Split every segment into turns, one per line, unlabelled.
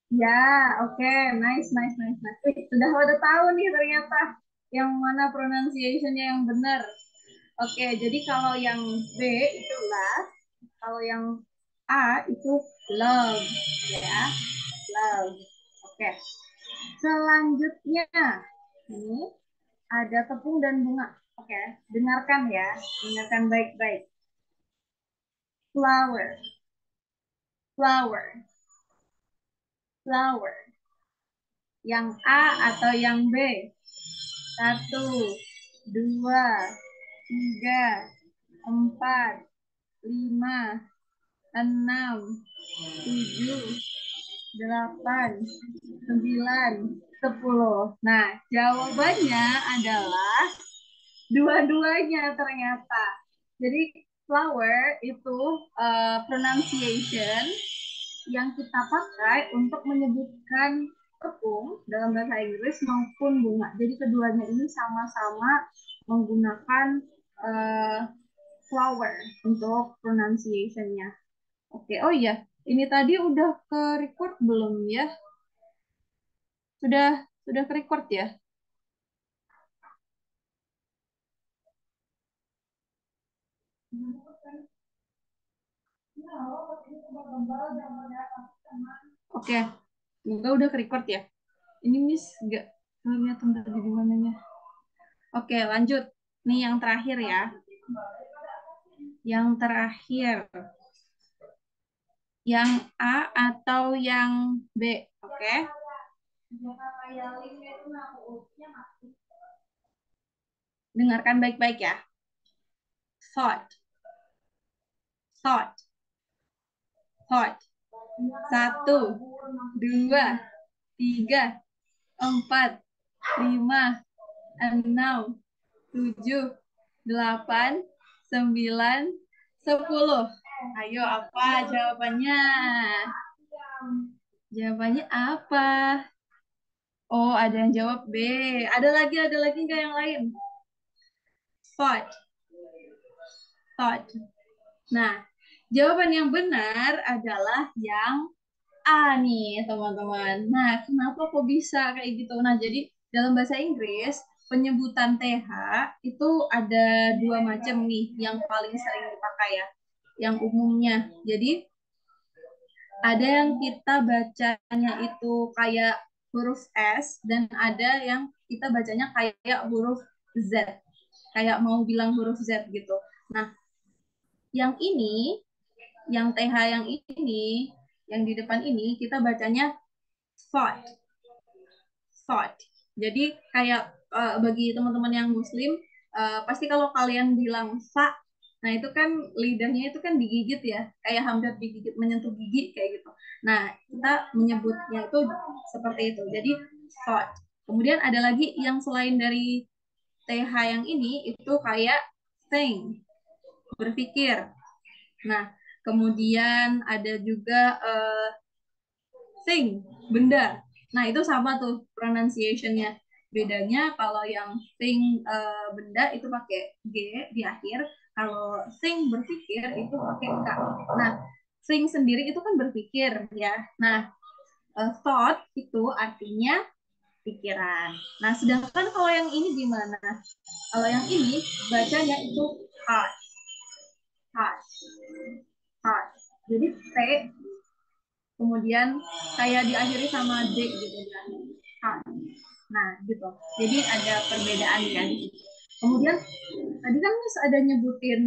Ya, oke, nice, nice, nice, nice. Sudah pada tahu nih ternyata yang mana pronunciation-nya yang benar. Oke, jadi kalau yang B itu love, kalau yang A itu love, ya, love. Oke, selanjutnya ini ada tepung dan bunga. Oke, dengarkan ya, dengarkan baik-baik. Flower, flower, flower. Yang A atau yang B? Satu, dua, tiga, empat, lima, enam, tujuh, delapan, sembilan, sepuluh. Nah, jawabannya adalah dua-duanya ternyata. Jadi flower itu pronunciation yang kita pakai untuk menyebutkan tepung dalam bahasa Inggris maupun bunga. Jadi keduanya ini sama-sama menggunakan uh, flower untuk pronunciation-nya. Oke, oh iya, ini tadi udah ke record belum ya? Sudah ke record ya? Oke, semoga udah ke record ya. Ini Miss nggak ngeliat tempat di mananya. Oke, lanjut. Nih yang terakhir ya. Yang terakhir. Yang A atau yang B? Oke. Dengarkan baik-baik ya. Thought, thought, thought. Satu, dua, tiga, empat, lima, enam, tujuh, delapan, sembilan, sepuluh. Ayo, apa jawabannya? Jawabannya apa? Oh, ada yang jawab B. Ada lagi nggak yang lain? Thought, thought. Nah, jawaban yang benar adalah yang A nih, teman-teman. Nah, kenapa kok bisa kayak gitu? Nah, jadi dalam bahasa Inggris, penyebutan TH itu ada dua macam nih yang paling sering dipakai ya. Yang umumnya. Jadi, ada yang kita bacanya itu kayak huruf S dan ada yang kita bacanya kayak huruf Z. Kayak mau bilang huruf Z gitu. Nah, yang ini, yang TH yang ini, yang di depan ini, kita bacanya thought. Thought. Jadi kayak bagi teman-teman yang muslim, pasti kalau kalian bilang fa, nah itu kan lidahnya itu kan digigit ya, kayak hampir digigit menyentuh gigi kayak gitu. Nah, kita menyebutnya itu seperti itu. Jadi thought. Kemudian ada lagi yang selain dari TH yang ini itu kayak think, berpikir. Nah, kemudian ada juga thing, benda. Nah, itu sama tuh pronunciation-nya. Bedanya kalau yang thing benda itu pakai G di akhir, kalau thing berpikir itu pakai K. Nah, thing sendiri itu kan berpikir ya. Nah, thought itu artinya pikiran. Nah, sedangkan kalau yang ini gimana? Kalau yang ini bacanya itu heart, heart, heart. Jadi T kemudian kayak diakhiri sama D gitu kan. Nah, gitu. Jadi ada perbedaan kan. Kemudian tadi kan Miss ada nyebutin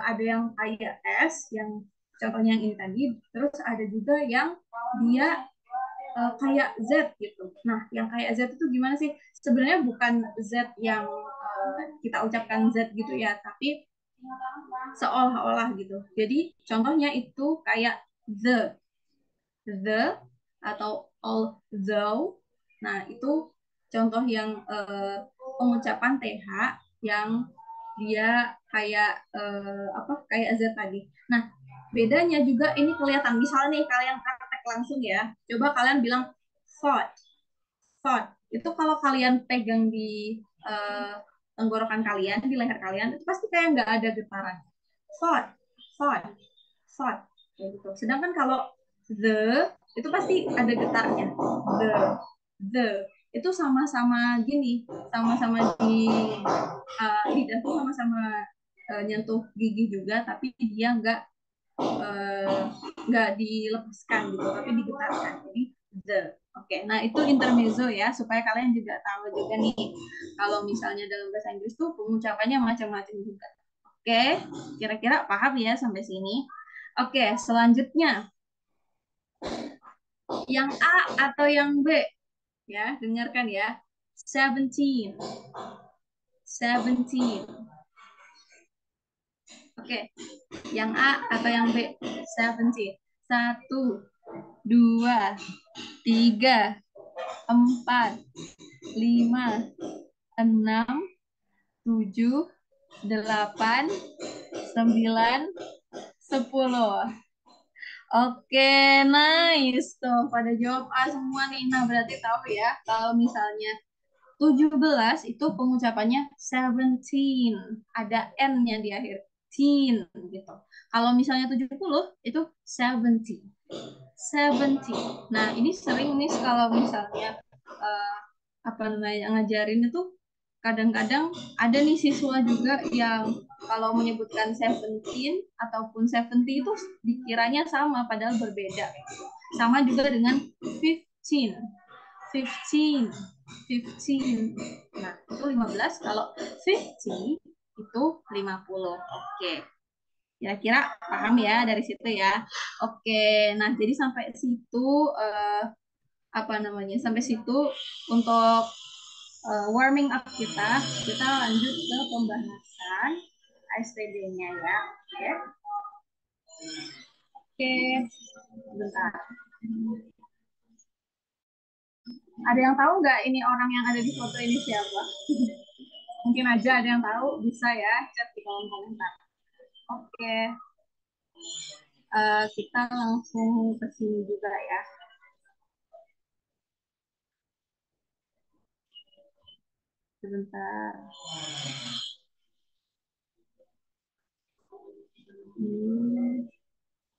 ada yang kayak S yang contohnya yang ini tadi, terus ada juga yang dia kayak Z gitu. Nah, yang kayak Z itu gimana sih? Sebenarnya bukan Z yang kita ucapkan Z gitu ya, tapi seolah-olah gitu. Jadi contohnya itu kayak the atau although. Nah, itu contoh yang pengucapan TH yang dia kayak apa? Kayak Z tadi. Nah, bedanya juga ini kelihatan. Misalnya nih kalian praktek langsung ya. Coba kalian bilang thought, thought. Itu kalau kalian pegang di tenggorokan kalian, di leher kalian, itu pasti kayak nggak ada getaran. Thought, thought, thought. Kayak gitu. Sedangkan kalau The itu pasti ada getarnya. The itu sama-sama gini, sama-sama di lidah tuh sama-sama nyentuh gigi juga, tapi dia eh, nggak dilepaskan gitu, tapi digetarkan. Jadi the. Oke, nah itu intermezzo ya, supaya kalian juga tahu juga nih, kalau misalnya dalam bahasa Inggris tuh pengucapannya macam-macam juga. Oke, kira-kira paham ya sampai sini? Oke, selanjutnya yang A atau yang B? Ya, dengarkan ya. 17. 17. Oke, yang A atau yang B? 17. Satu, dua, tiga, empat, lima, enam, tujuh, delapan, sembilan, sepuluh. Oke, nice tuh. Pada jawab A semua nih. Nah, berarti tahu ya kalau misalnya 17 itu pengucapannya 17. Ada N-nya di akhir. Teen gitu. Kalau misalnya 70 itu 70. 70. Nah, ini sering nih kalau misalnya eh, apa namanya ngajarin itu kadang-kadang ada nih siswa juga yang kalau menyebutkan 17 ataupun 70 itu dikiranya sama padahal berbeda. Sama juga dengan 15. 15. 15. Nah, itu 15. Kalau 50 itu 50. Oke. Kira-kira paham ya dari situ ya. Oke. Nah, jadi sampai situ apa namanya? Sampai situ untuk warming up kita. Kita lanjut ke pembahasan ASTD-nya ya. Oke. Oke. Bentar. Ada yang tahu nggak ini orang yang ada di foto ini siapa? Mungkin aja ada yang tahu, bisa ya chat di kolom komentar. Oke, kita langsung ke sini juga ya. Sebentar. Hmm,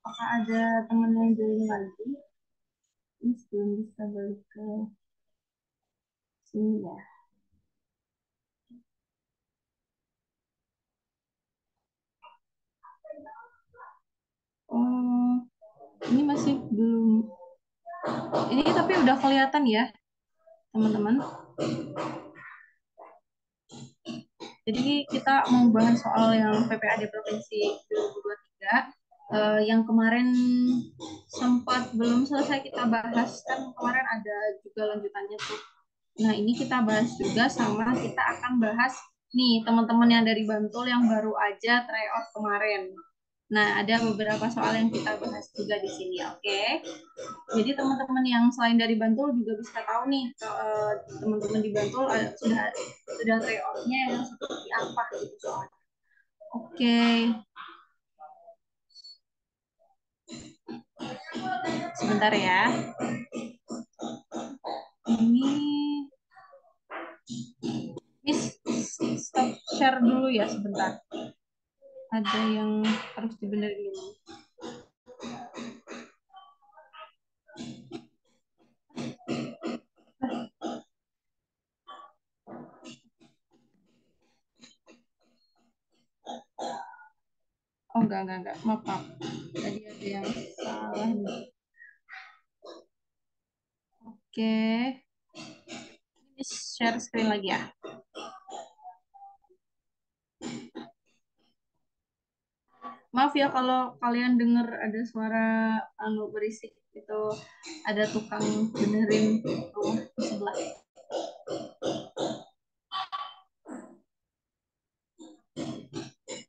apakah ada teman yang join lagi? Ini belum bisa balik ke sini ya. Oh, ini masih belum. Ini tapi udah kelihatan ya, teman-teman. Jadi kita mau bahas soal yang PPAD Provinsi 2023 yang kemarin sempat belum selesai kita bahas kan kemarin ada juga lanjutannya tuh. Nah ini kita bahas juga sama kita akan bahas nih teman-teman yang dari Bantul yang baru aja tryout kemarin. Nah ada beberapa soal yang kita bahas juga di sini, oke? Jadi teman-teman yang selain dari Bantul juga bisa tahu nih teman-teman di Bantul sudah tryoutnya yang seperti apa gitu soalnya. Oke, sebentar ya. Ini Miss stop share dulu ya sebentar. Ada yang harus dibenerin dulu. Oh enggak, maaf, maaf. Tadi ada yang salah nih. Oke, Miss share screen lagi ya. Maaf ya kalau kalian dengar ada suara berisik itu ada tukang benerin rumah di sebelah.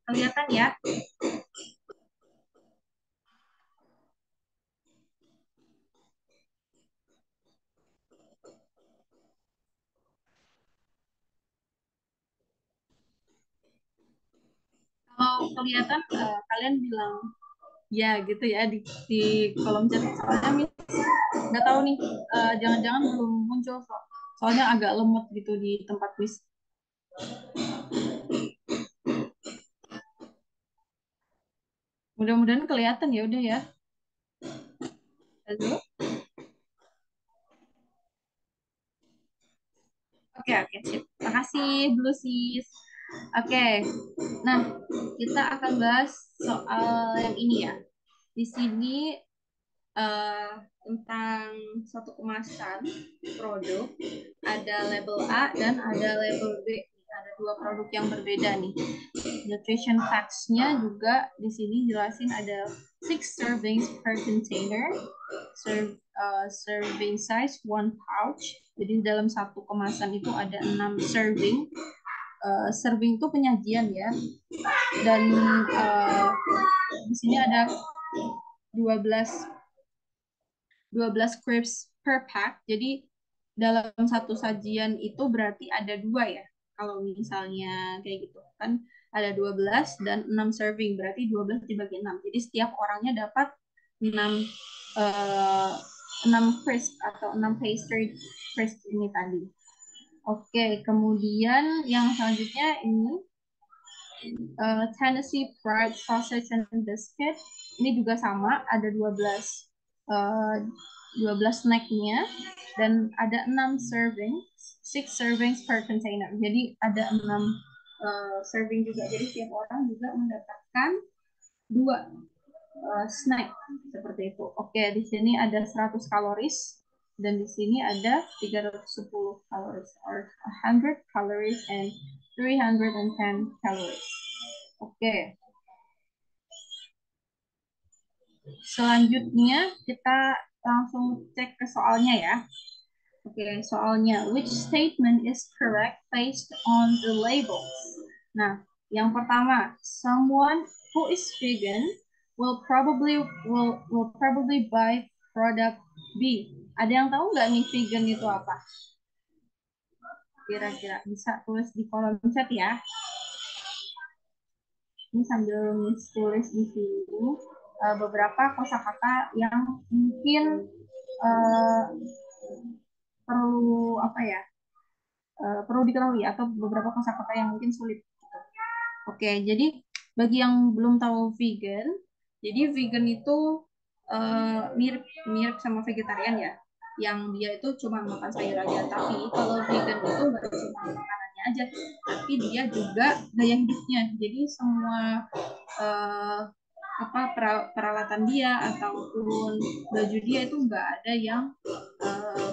Kelihatan ya? Kalau kelihatan kalian bilang ya gitu ya di kolom chat. Soalnya nggak tahu nih jangan-jangan belum muncul soalnya agak lemot gitu di tempat quiz. Mudah-mudahan kelihatan ya udah ya. Halo? Oke, oke, sip. Makasih, Blue Sis. Oke, nah kita akan bahas soal yang ini ya. Di sini eh, tentang suatu kemasan produk, ada label A dan ada label B. Ada dua produk yang berbeda nih. Nutrition facts-nya juga di sini jelasin ada 6 servings per container, serving size one pouch. Jadi dalam satu kemasan itu ada 6 serving. Serving itu penyajian ya. Dan di sini ada 12 12 crisps per pack. Jadi dalam satu sajian itu berarti ada dua ya. Kalau misalnya kayak gitu kan ada 12 dan 6 serving, berarti 12 dibagi 6. Jadi setiap orangnya dapat 6 uh, 6 crisp atau 6 pastry crisp ini tadi. Oke, kemudian yang selanjutnya ini Tennessee Fried Sausage and Biscuit. Ini juga sama, ada 12 snacknya dan ada 6 serving, 6 servings per container. Jadi ada 6 serving juga. Jadi setiap orang juga mendapatkan 2 snack seperti itu. Oke, di sini ada 100 kaloris dan di sini ada 310 kaloris or 100 calories and 310 calories. Oke. Selanjutnya kita langsung cek ke soalnya ya. Oke, soalnya which statement is correct based on the labels? Nah, yang pertama, someone who is vegan will probably buy product B. Ada yang tahu nggak nih vegan itu apa? Kira-kira bisa tulis di kolom chat ya. Ini sambil tulis di sini beberapa kosakata yang mungkin uh, perlu apa ya perlu diketahui atau beberapa kosakata yang mungkin sulit. Oke, jadi bagi yang belum tahu vegan, jadi vegan itu mirip mirip sama vegetarian ya, yang dia itu cuma makan sayur aja. Tapi kalau vegan itu nggak cuma makanannya aja, tapi dia juga gaya hidupnya. Jadi semua uh, peralatan dia ataupun baju dia itu nggak ada yang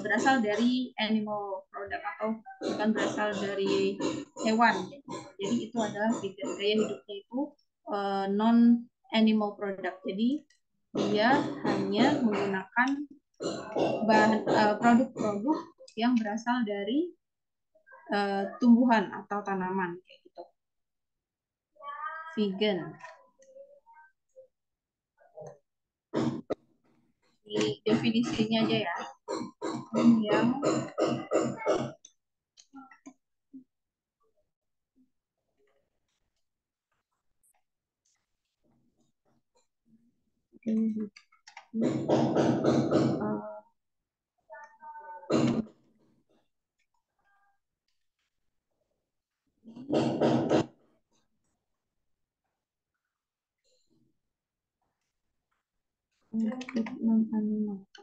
berasal dari animal product atau bukan berasal dari hewan. Jadi itu adalah gaya hidupnya itu non animal product. Jadi dia hanya menggunakan produk-produk yang berasal dari tumbuhan atau tanaman kayak gitu. Vegan. Di definisinya aja ya. Yang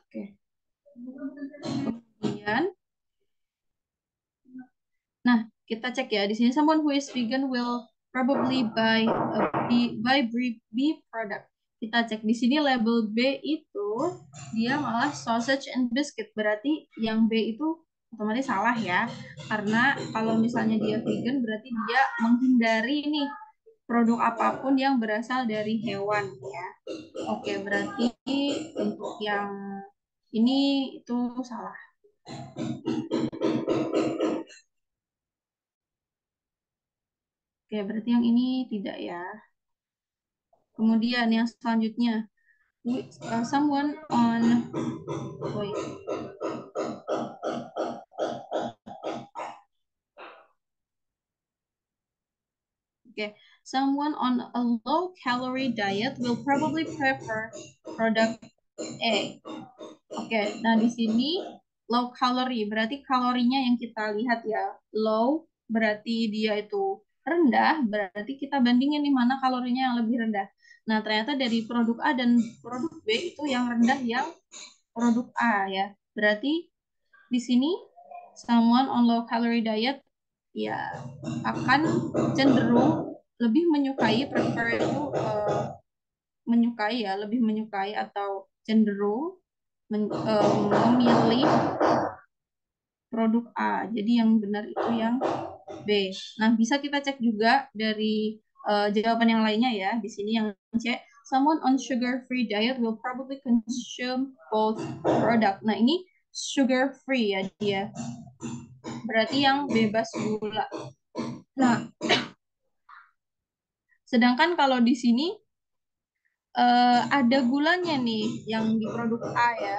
Oke. Kemudian, nah kita cek ya di sini someone who is vegan will probably buy B product. Kita cek di sini label B itu dia malah sausage and biscuit, berarti yang B itu otomatis salah ya, karena kalau misalnya dia vegan berarti dia menghindari nih produk apapun yang berasal dari hewan ya. Oke, berarti untuk yang ini itu salah. Oke, berarti yang ini tidak ya. Kemudian yang selanjutnya, someone on wait, okay, someone on a low calorie diet will probably prefer product A. Oke, nah di sini low calorie berarti kalorinya yang kita lihat ya. Low berarti dia itu rendah, berarti kita bandingin nih mana kalorinya yang lebih rendah. Nah, ternyata dari produk A dan produk B itu yang rendah yang produk A ya. Berarti di sini someone on low calorie diet ya akan cenderung lebih menyukai, prefer itu menyukai ya, lebih menyukai atau cenderung memilih produk A. Jadi yang benar itu yang B. Nah, bisa kita cek juga dari jawaban yang lainnya ya. Di sini yang C, someone on sugar-free diet will probably consume both product. Nah, ini sugar-free ya dia. Berarti yang bebas gula. Nah, sedangkan kalau di sini ada gulanya nih yang di produk A ya.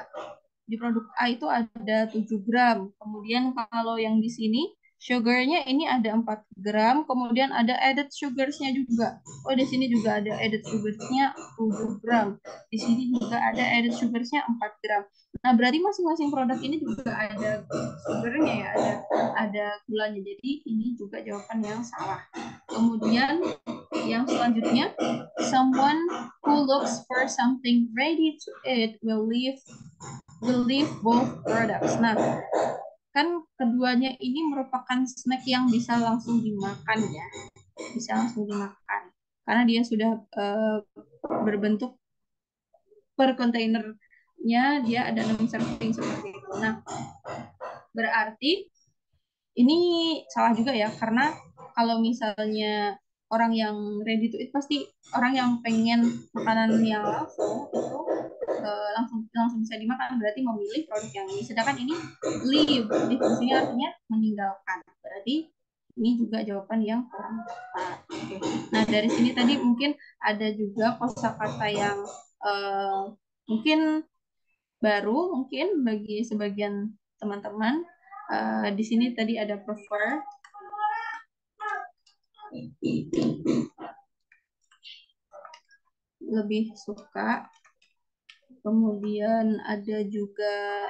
Di produk A itu ada 7 gram. Kemudian kalau yang di sini sugarnya ini ada 4 gram, kemudian ada added sugars-nya juga. Oh, di sini juga ada added sugars-nya 7 gram. Di sini juga ada added sugars-nya 4 gram. Nah, berarti masing-masing produk ini juga ada sugarnya ya, ada gulanya. Jadi ini juga jawaban yang salah. Kemudian yang selanjutnya, someone who looks for something ready to eat will leave both products. Nah, kan keduanya ini merupakan snack yang bisa langsung dimakan ya, bisa langsung dimakan karena dia sudah berbentuk per kontainernya dia ada 6 serving seperti itu. Nah, berarti ini salah juga ya karena kalau misalnya orang yang ready to eat pasti orang yang pengen makanan yang langsung itu langsung langsung bisa dimakan, berarti memilih produk yang ini. Sedangkan ini leave di fungsinya artinya meninggalkan, berarti ini juga jawaban yang kurang tepat. Oke. Nah, dari sini tadi mungkin ada juga kosakata yang mungkin baru mungkin bagi sebagian teman-teman. Di sini tadi ada prefer, lebih suka. Kemudian ada juga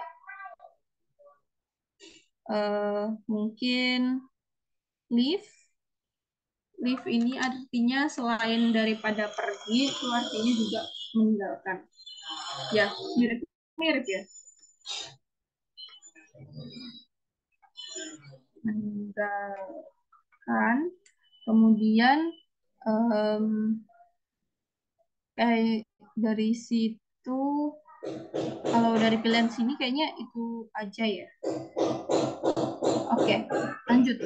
mungkin leave. Leave ini artinya selain daripada pergi, itu artinya juga meninggalkan. Ya, mirip ya. Meninggalkan. Kemudian kayak dari situ, kalau dari pilihan sini kayaknya itu aja ya. Oke, lanjut.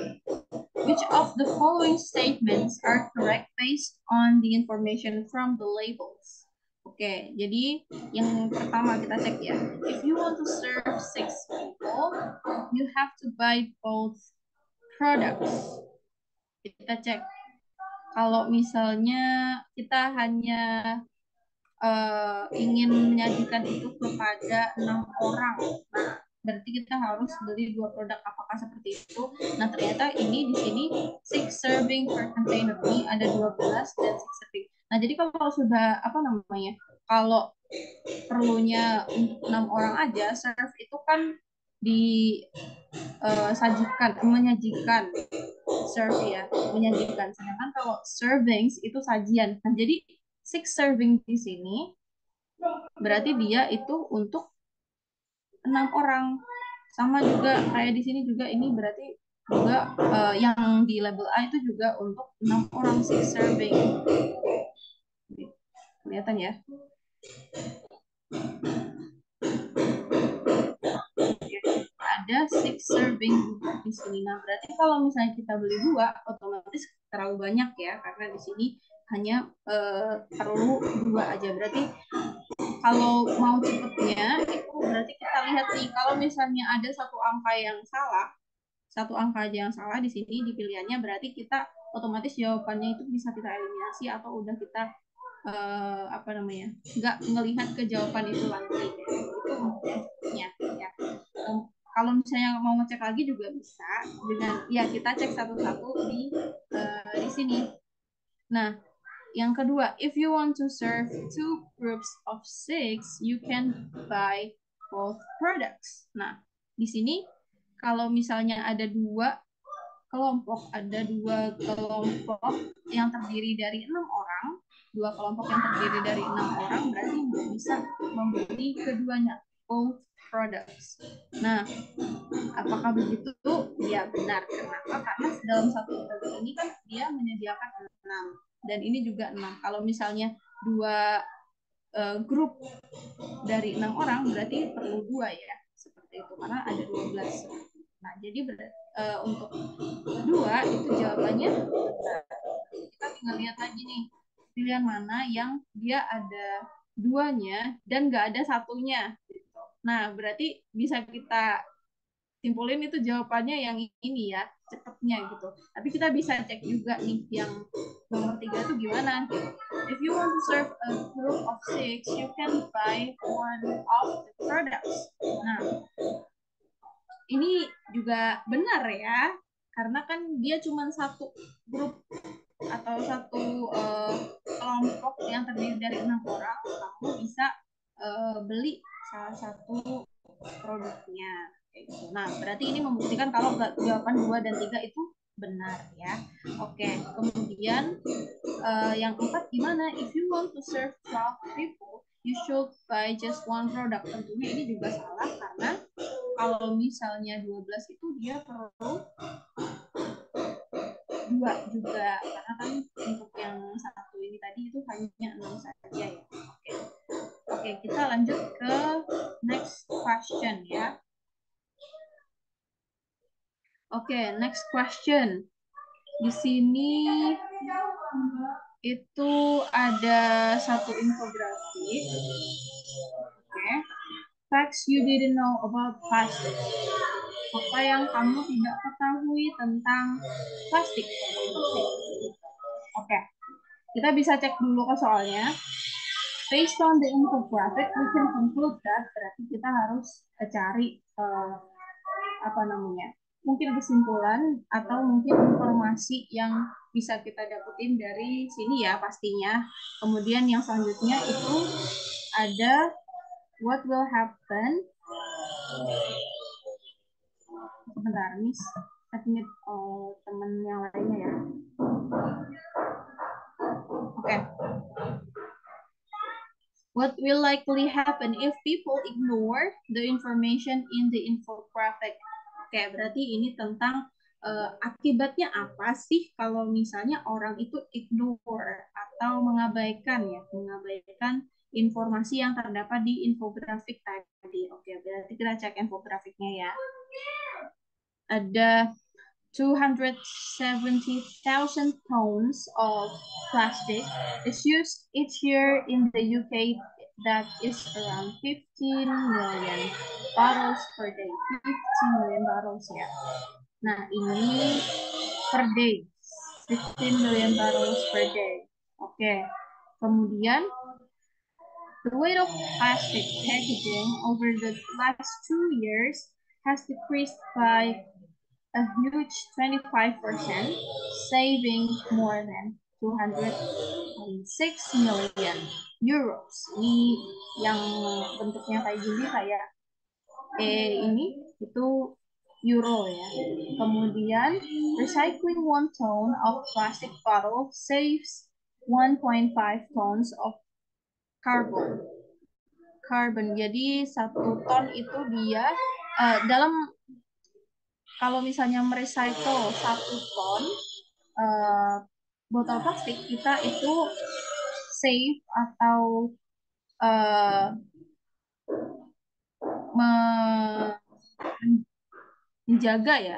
Which of the following statements are correct based on the information from the labels? Oke, jadi yang pertama kita cek ya. If you want to serve 6 people, you have to buy both products. Kita cek. Kalau misalnya kita hanya ingin menyajikan itu kepada 6 orang, nah berarti kita harus beli 2 produk. Apakah seperti itu? Nah, ternyata ini di sini 6 serving per container, ini ada 12 dan 6 serving. Nah, jadi kalau sudah apa namanya, kalau perlunya untuk 6 orang aja, serve itu kan disajikan, menyajikan, serve ya, menyajikan. Sedangkan kalau servings itu sajian. Nah, jadi 6 serving di sini berarti dia itu untuk 6 orang. Sama juga kayak di sini juga, ini berarti juga yang di label A itu juga untuk 6 orang, 6 serving. Kelihatan ya? Ada 6 serving di sini. Nah, berarti kalau misalnya kita beli 2, otomatis terlalu banyak ya, karena di sini hanya perlu 2 aja. Berarti kalau mau cepetnya itu berarti kita lihat nih, kalau misalnya ada satu angka yang salah, satu angka aja yang salah di sini di pilihannya, berarti kita otomatis jawabannya itu bisa kita eliminasi atau udah kita apa namanya, nggak ngelihat ke jawaban itu lagi. Itu maksudnya ya. Kalau misalnya mau ngecek lagi juga bisa dengan ya kita cek satu-satu di sini. Nah, yang kedua, if you want to serve 2 groups of 6, you can buy both products. Nah, di sini kalau misalnya ada 2 kelompok, yang terdiri dari 6 orang, 2 kelompok yang terdiri dari 6 orang, berarti bisa membeli keduanya. both products. Nah, apakah begitu? Ya benar. Kenapa? Karena dalam satu produk ini kan dia menyediakan 6 dan ini juga 6. Kalau misalnya dua grup dari 6 orang berarti perlu 2 ya. Seperti itu karena ada 12. Nah, jadi untuk 2 itu jawabannya benar. Kita tinggal lihat lagi nih pilihan mana yang dia ada 2-nya dan nggak ada 1-nya. Nah, berarti bisa kita simpulin itu jawabannya yang ini ya, cepetnya gitu. Tapi kita bisa cek juga nih yang nomor 3 itu gimana. If you want to serve a group of 6, you can buy one of the products. Nah, ini juga benar ya, karena kan dia cuma satu grup atau satu kelompok yang terdiri dari 6 orang, kamu bisa beli salah satu produknya. Gitu. Nah, berarti ini membuktikan kalau jawaban 2 dan 3 itu benar ya. Oke, kemudian yang 4 gimana? If you want to serve 12 people, you should buy just one product. Tentunya ini juga salah karena kalau misalnya 12 itu dia perlu 2 juga karena kan untuk yang satu ini tadi itu hanya 6 saja ya. Oke, kita lanjut ke next question ya. Oke, next question. Di sini itu ada satu infografik. Oke. Facts you didn't know about plastic. Apa yang kamu tidak ketahui tentang plastik? Oke. Kita bisa cek dulu ke soalnya. Based on the infographic, we can conclude that berarti kita harus cari apa namanya? Mungkin kesimpulan atau mungkin informasi yang bisa kita dapetin dari sini ya pastinya. Kemudian yang selanjutnya itu ada what will happen. Sebentar, Miss. Admit teman yang lainnya ya. Oke. What will likely happen if people ignore the information in the infographic? Oke, berarti ini tentang akibatnya apa sih kalau misalnya orang itu ignore atau mengabaikan informasi yang terdapat di infografik tadi. Oke, berarti kita cek infografiknya ya. Ada 270,000 tons of plastic is used each year in the UK. That is around 15 million bottles per day. 15 million bottles ya. Nah, ini per day. 15 million bottles per day. Oke. Kemudian the weight of plastic packaging over the last 2 years has decreased by a huge 25%, saving more than 206 million euros. Ini yang bentuknya kayak gini kayak ini itu euro ya. Kemudian recycling 1 ton of plastic bottle saves 1.5 tons of carbon. Jadi 1 ton itu dia dalam kalau misalnya merecycle 1 ton botol plastik, kita itu save atau menjaga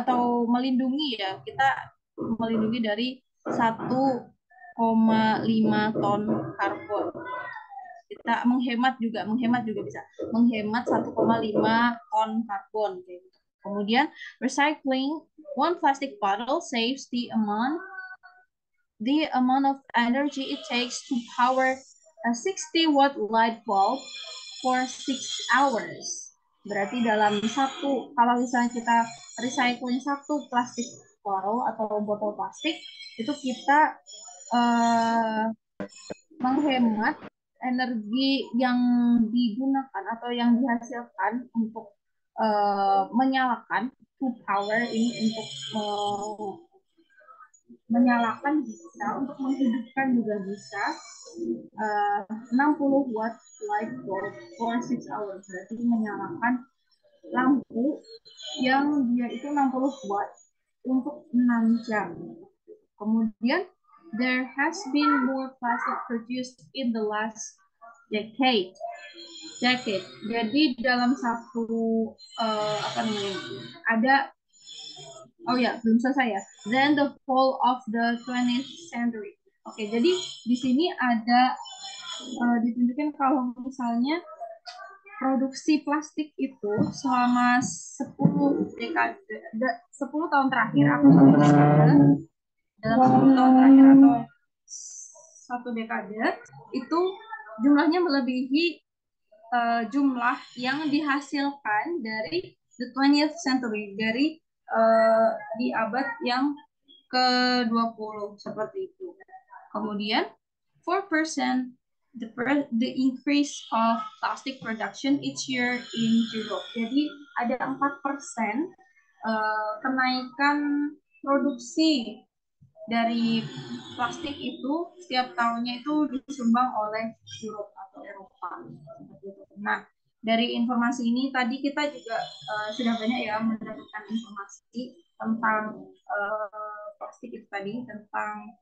atau melindungi ya, kita melindungi dari 1,5 ton karbon. Kita menghemat juga bisa menghemat 1,5 ton karbon. Kemudian recycling 1 plastic bottle saves the amount of energy it takes to power a 60-watt light bulb for 6 hours. Berarti dalam kalau misalnya kita recycling 1 plastik botol atau botol plastik, itu kita menghemat energi yang digunakan atau yang dihasilkan untuk menyalakan to power ini untuk menyalakan bisa, untuk menghidupkan juga bisa. 60 watt light bulb for 6 hours, berarti menyalakan lampu yang dia itu 60 watt untuk 6 jam. Kemudian there has been more plastic produced in the last decade. Jadi dalam satu apa namanya, ada, oh ya, belum selesai ya. Then the fall of the 20th century. Oke, jadi di sini ada ditunjukkan kalau misalnya produksi plastik itu selama 10 dekade, 10 tahun terakhir atau dalam 10 tahun terakhir atau satu dekade itu jumlahnya melebihi jumlah yang dihasilkan dari the 20th century, dari di abad yang ke-20 seperti itu. Kemudian 4% the increase of plastic production each year in Europe. Jadi ada 4% kenaikan produksi dari plastik itu setiap tahunnya itu disumbang oleh Europe atau Eropa. Nah, dari informasi ini tadi kita juga sudah banyak ya mendapatkan informasi tentang plastik itu tadi, tentang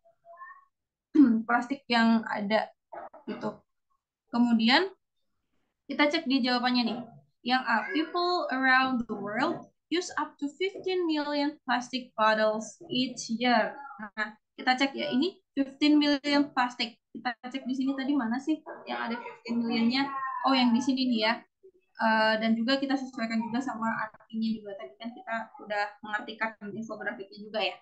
plastik yang ada gitu. Kemudian kita cek di jawabannya nih. Yang A, people around the world use up to 15 million plastic bottles each year. Nah, kita cek ya, ini 15 million plastik. Kita cek di sini tadi mana sih yang ada 15 millionnya? Oh, yang di sini nih ya. Dan juga kita sesuaikan juga sama artinya juga. Tadi kan kita udah mengartikan infografiknya juga ya.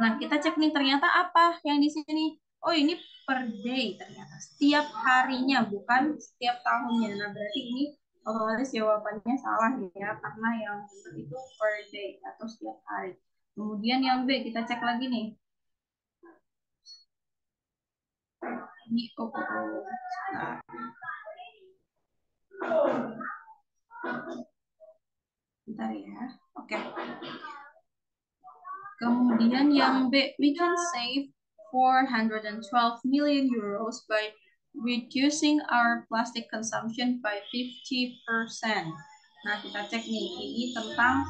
Nah, kita cek nih ternyata apa yang di sini. Oh, ini per day ternyata. Setiap harinya, bukan setiap tahunnya. Nah, berarti ini otomatis jawabannya salah ya. Karena yang itu per day atau setiap hari. Kemudian yang B, kita cek lagi nih. Ini, nah. Bentar ya. Oke. Kemudian yang B, we can save 412 million euros by reducing our plastic consumption by 50%. Nah, kita cek nih, ini tentang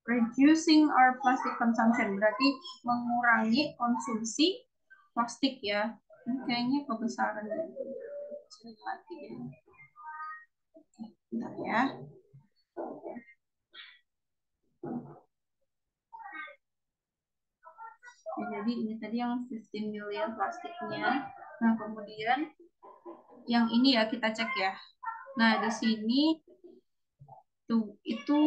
reducing our plastic consumption, berarti mengurangi konsumsi plastik ya. Ini kayaknya kebesaran ya. Bentar ya. Jadi ini tadi yang 15 million plastiknya. Nah, kemudian yang ini ya kita cek ya. Nah, di sini tuh itu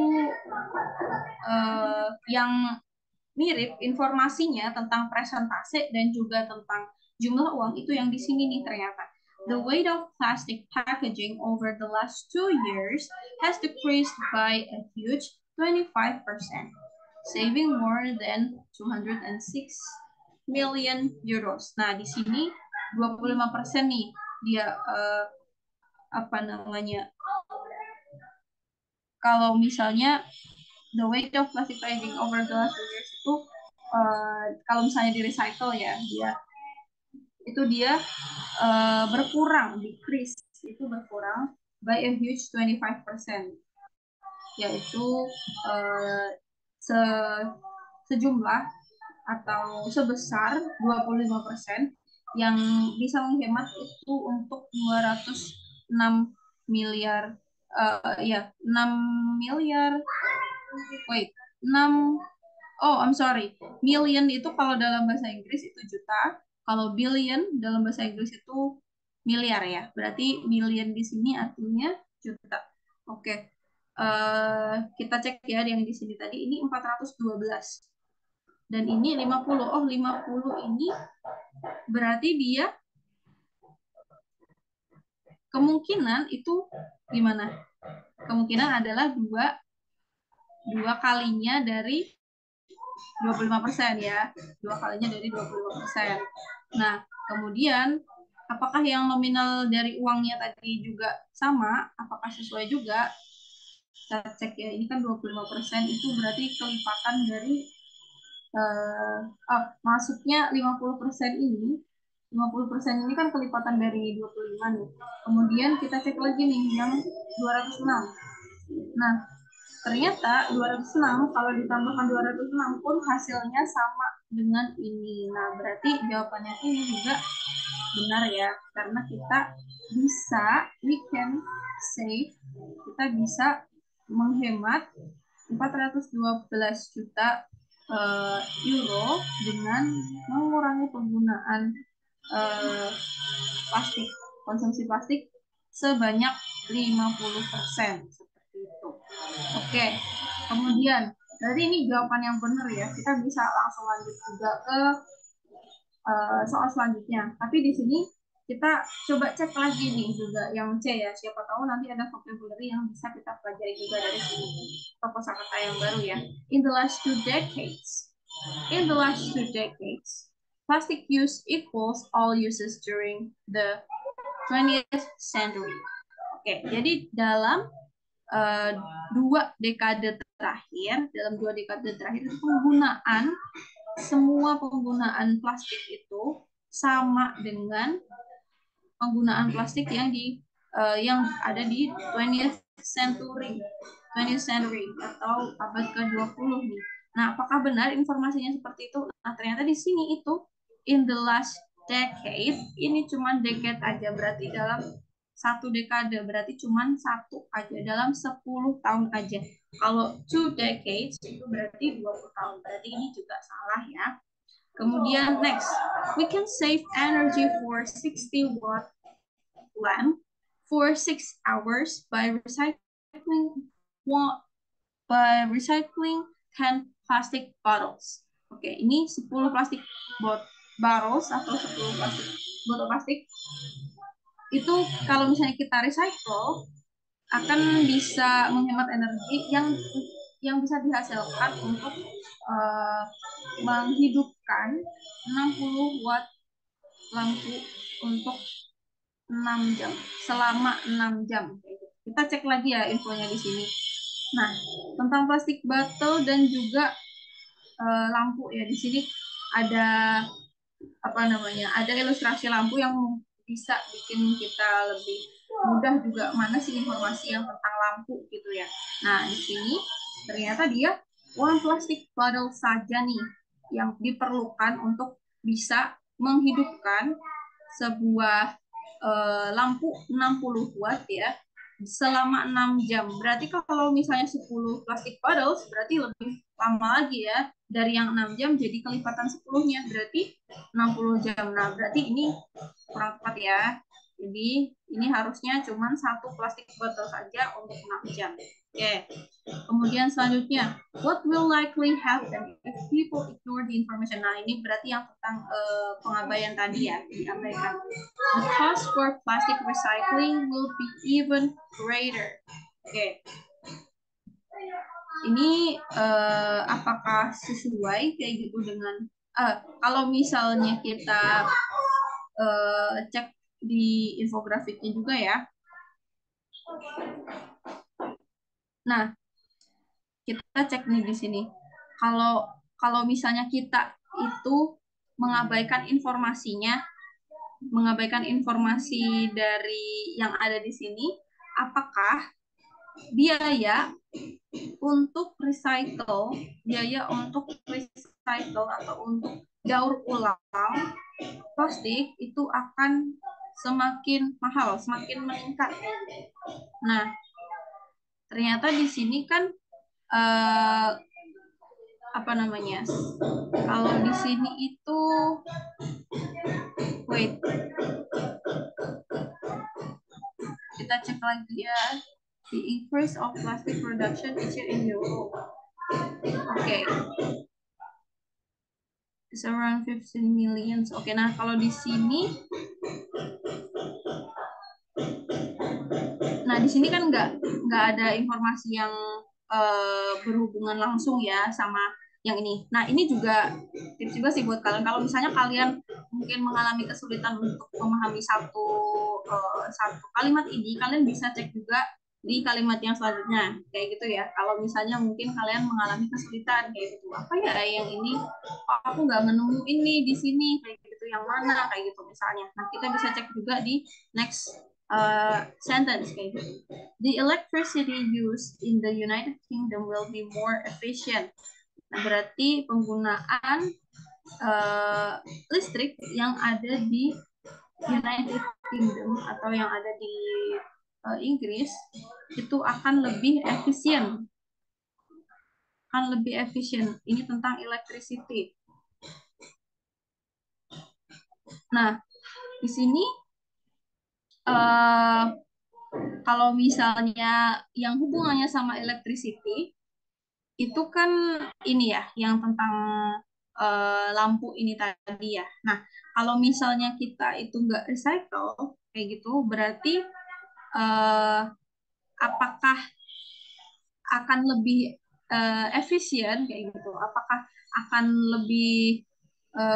yang mirip informasinya tentang presentase dan juga tentang jumlah uang itu yang di sini nih ternyata. The weight of plastic packaging over the last 2 years has decreased by a huge 25%, saving more than 206 million euros. Nah, di sini 25% nih dia apa namanya? Kalau misalnya the weight of plastic packaging over the last 2 years itu kalau misalnya di recycle ya, dia berkurang, decrease itu berkurang by a huge 25%, yaitu se sejumlah atau sebesar 25% yang bisa menghemat itu untuk 206 miliar ya 6 miliar wait 6 oh I'm sorry, million itu kalau dalam bahasa Inggris itu juta, kalau billion dalam bahasa Inggris itu miliar ya, berarti million di sini artinya juta. Oke. Kita cek ya yang di sini tadi, ini 412 dan ini 50. Oh, 50 ini berarti dia kemungkinan itu gimana? Kemungkinan adalah dua kalinya dari 25% ya. Dua kalinya dari 25%. Nah, kemudian apakah yang nominal dari uangnya tadi juga sama? Apakah sesuai juga? Kita cek ya, ini kan 25% itu berarti kelipatan dari masuknya 50% ini, 50% ini kan kelipatan dari 25 nih. Kemudian kita cek lagi nih yang 206. Nah, ternyata 206 kalau ditambahkan 206 pun hasilnya sama dengan ini. Nah, berarti jawabannya ini juga benar ya, karena kita bisa, we can save, kita bisa menghemat 412 juta euro dengan mengurangi penggunaan plastik, konsumsi plastik sebanyak 50% seperti itu. Oke, kemudian dari ini jawaban yang benar ya. Kita bisa langsung lanjut juga ke soal selanjutnya. Tapi di sini kita coba cek lagi nih juga yang C ya. Siapa tahu nanti ada vocabulary yang bisa kita pelajari juga dari sini. Atau kosakata yang baru ya. In the last 2 decades, plastic use equals all uses during the 20th century. Oke, jadi dalam uh, 2 dekade terakhir, itu semua penggunaan plastik itu sama dengan penggunaan plastik yang ada di 20th century atau abad ke-20 nih. Nah, apakah benar informasinya seperti itu? Nah, ternyata di sini itu in the last decade, ini cuma decade aja, berarti dalam 1 dekade, berarti cuma 1 aja, dalam 10 tahun aja. Kalau 2 decades itu berarti 20 tahun, berarti ini juga salah ya. Kemudian next, we can save energy for 60 watt lamp for 6 hours by recycling 10 plastic bottles. Oke, ini 10 plastik bottles atau 10 botol plastik. Itu kalau misalnya kita recycle akan bisa menghemat energi yang bisa dihasilkan untuk menghidupkan 60 watt lampu untuk 6 jam, selama 6 jam. Kita cek lagi ya infonya di sini. Nah, tentang plastik botol dan juga lampu ya, di sini ada ada ilustrasi lampu yang bisa bikin kita lebih mudah juga mana sih informasi yang tentang lampu gitu ya. Nah, di sini ternyata dia one plastic bottle saja nih yang diperlukan untuk bisa menghidupkan sebuah lampu 60 watt ya selama 6 jam. Berarti kalau misalnya 10 plastik bottles berarti lebih lama lagi ya. Dari yang 6 jam jadi kelipatan 10-nya, berarti 60 jam. Nah, berarti ini kurang tepat ya. Jadi ini harusnya cuma 1 plastik botol saja untuk 6 jam. Oke. Kemudian selanjutnya, what will likely happen if people ignore the information? Nah, ini berarti yang tentang pengabaian tadi ya, diabaikan. The cost for plastic recycling will be even greater. Oke. Ini apakah sesuai kayak gitu dengan kalau misalnya kita cek di infografiknya juga ya. Nah, kita cek nih di sini. Kalau misalnya kita itu mengabaikan informasi dari yang ada di sini, apakah biaya untuk recycle atau untuk daur ulang plastik itu akan semakin mahal, semakin meningkat. Nah, ternyata di sini kan kalau di sini itu kita cek lagi ya, the increase of plastic production each year in Europe. Okay. It's around 15 million. Oke, nah kalau di sini kan nggak ada informasi yang berhubungan langsung ya sama yang ini. Nah, ini juga tips juga sih buat kalian. Kalau misalnya kalian mungkin mengalami kesulitan untuk memahami satu kalimat ini, kalian bisa cek juga di kalimat yang selanjutnya kayak gitu ya. Kalau misalnya mungkin kalian mengalami kesulitan kayak gitu, apa ya yang ini, oh, aku nggak menemukan ini di sini kayak gitu, yang mana kayak gitu misalnya. Nah, kita bisa cek juga di next sentence kayak gitu. The electricity used in the United Kingdom will be more efficient. Nah, berarti penggunaan listrik yang ada di United Kingdom atau yang ada di Inggris itu akan lebih efisien, Ini tentang electricity. Nah, di sini kalau misalnya yang hubungannya sama electricity itu kan ini ya, yang tentang lampu ini tadi ya. Nah, kalau misalnya kita itu nggak recycle kayak gitu, berarti apakah akan lebih efisien kayak gitu? Apakah akan lebih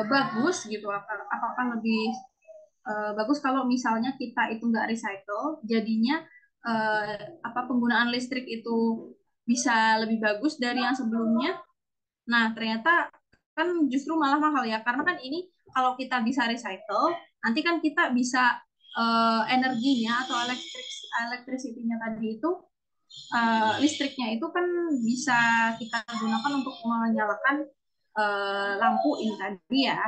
bagus gitu? Apakah lebih bagus kalau misalnya kita itu nggak recycle, jadinya penggunaan listrik itu bisa lebih bagus dari yang sebelumnya? Nah, ternyata kan justru malah mahal ya, karena kan ini kalau kita bisa recycle, nanti kan kita bisa energinya atau electricity-nya tadi itu listriknya itu kan bisa kita gunakan untuk menyalakan lampu ini tadi ya.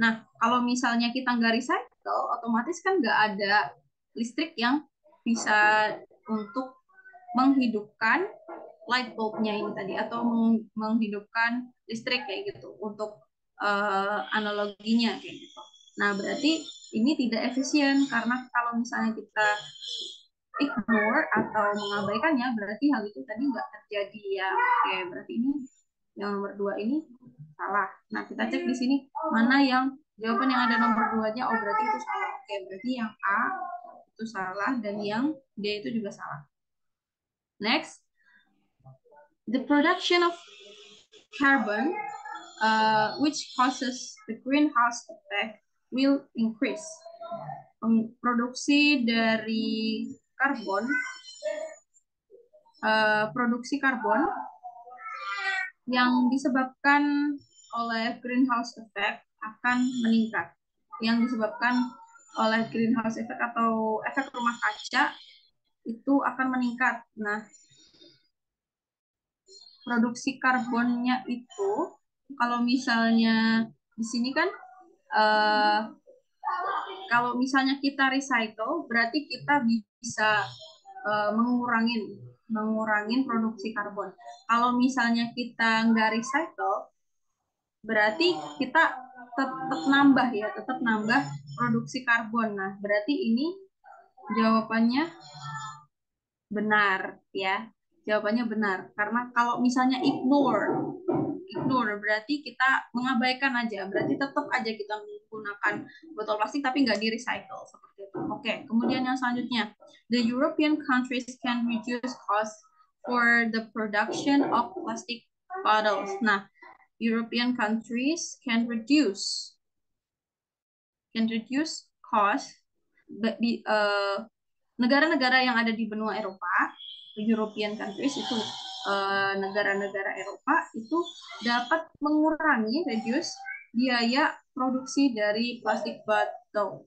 Nah, kalau misalnya kita nggak recycle, otomatis kan nggak ada listrik yang bisa untuk menghidupkan light bulbnya ini tadi, atau menghidupkan listrik kayak gitu untuk analoginya kayak gitu. Nah, berarti ini tidak efisien, karena kalau misalnya kita ignore atau mengabaikannya, berarti hal itu tadi nggak terjadi ya. Oke, berarti ini yang nomor 2 ini salah. Nah, kita cek di sini mana yang jawaban yang ada nomor 2-nya. Oh, berarti itu salah. Oke, berarti yang A itu salah dan yang D itu juga salah. Next, the production of carbon, which causes the greenhouse effect, will increase. Produksi dari karbon, yang disebabkan oleh greenhouse effect akan meningkat. Yang disebabkan oleh greenhouse effect atau efek rumah kaca itu akan meningkat. Nah, produksi karbonnya itu kalau misalnya di sini kan kalau misalnya kita recycle, berarti kita bisa mengurangin produksi karbon. Kalau misalnya kita nggak recycle, berarti kita tetap nambah produksi karbon. Nah, berarti ini jawabannya benar ya. Jawabannya benar, karena kalau misalnya ignore berarti kita mengabaikan aja, berarti tetap aja kita menggunakan botol plastik tapi nggak di recycle seperti itu. Oke, kemudian yang selanjutnya, the European countries can reduce cost for the production of plastic bottles. Nah, European countries can reduce cost. Negara-negara yang ada di benua Eropa, European countries itu negara-negara Eropa itu dapat reduce biaya produksi dari plastik botol,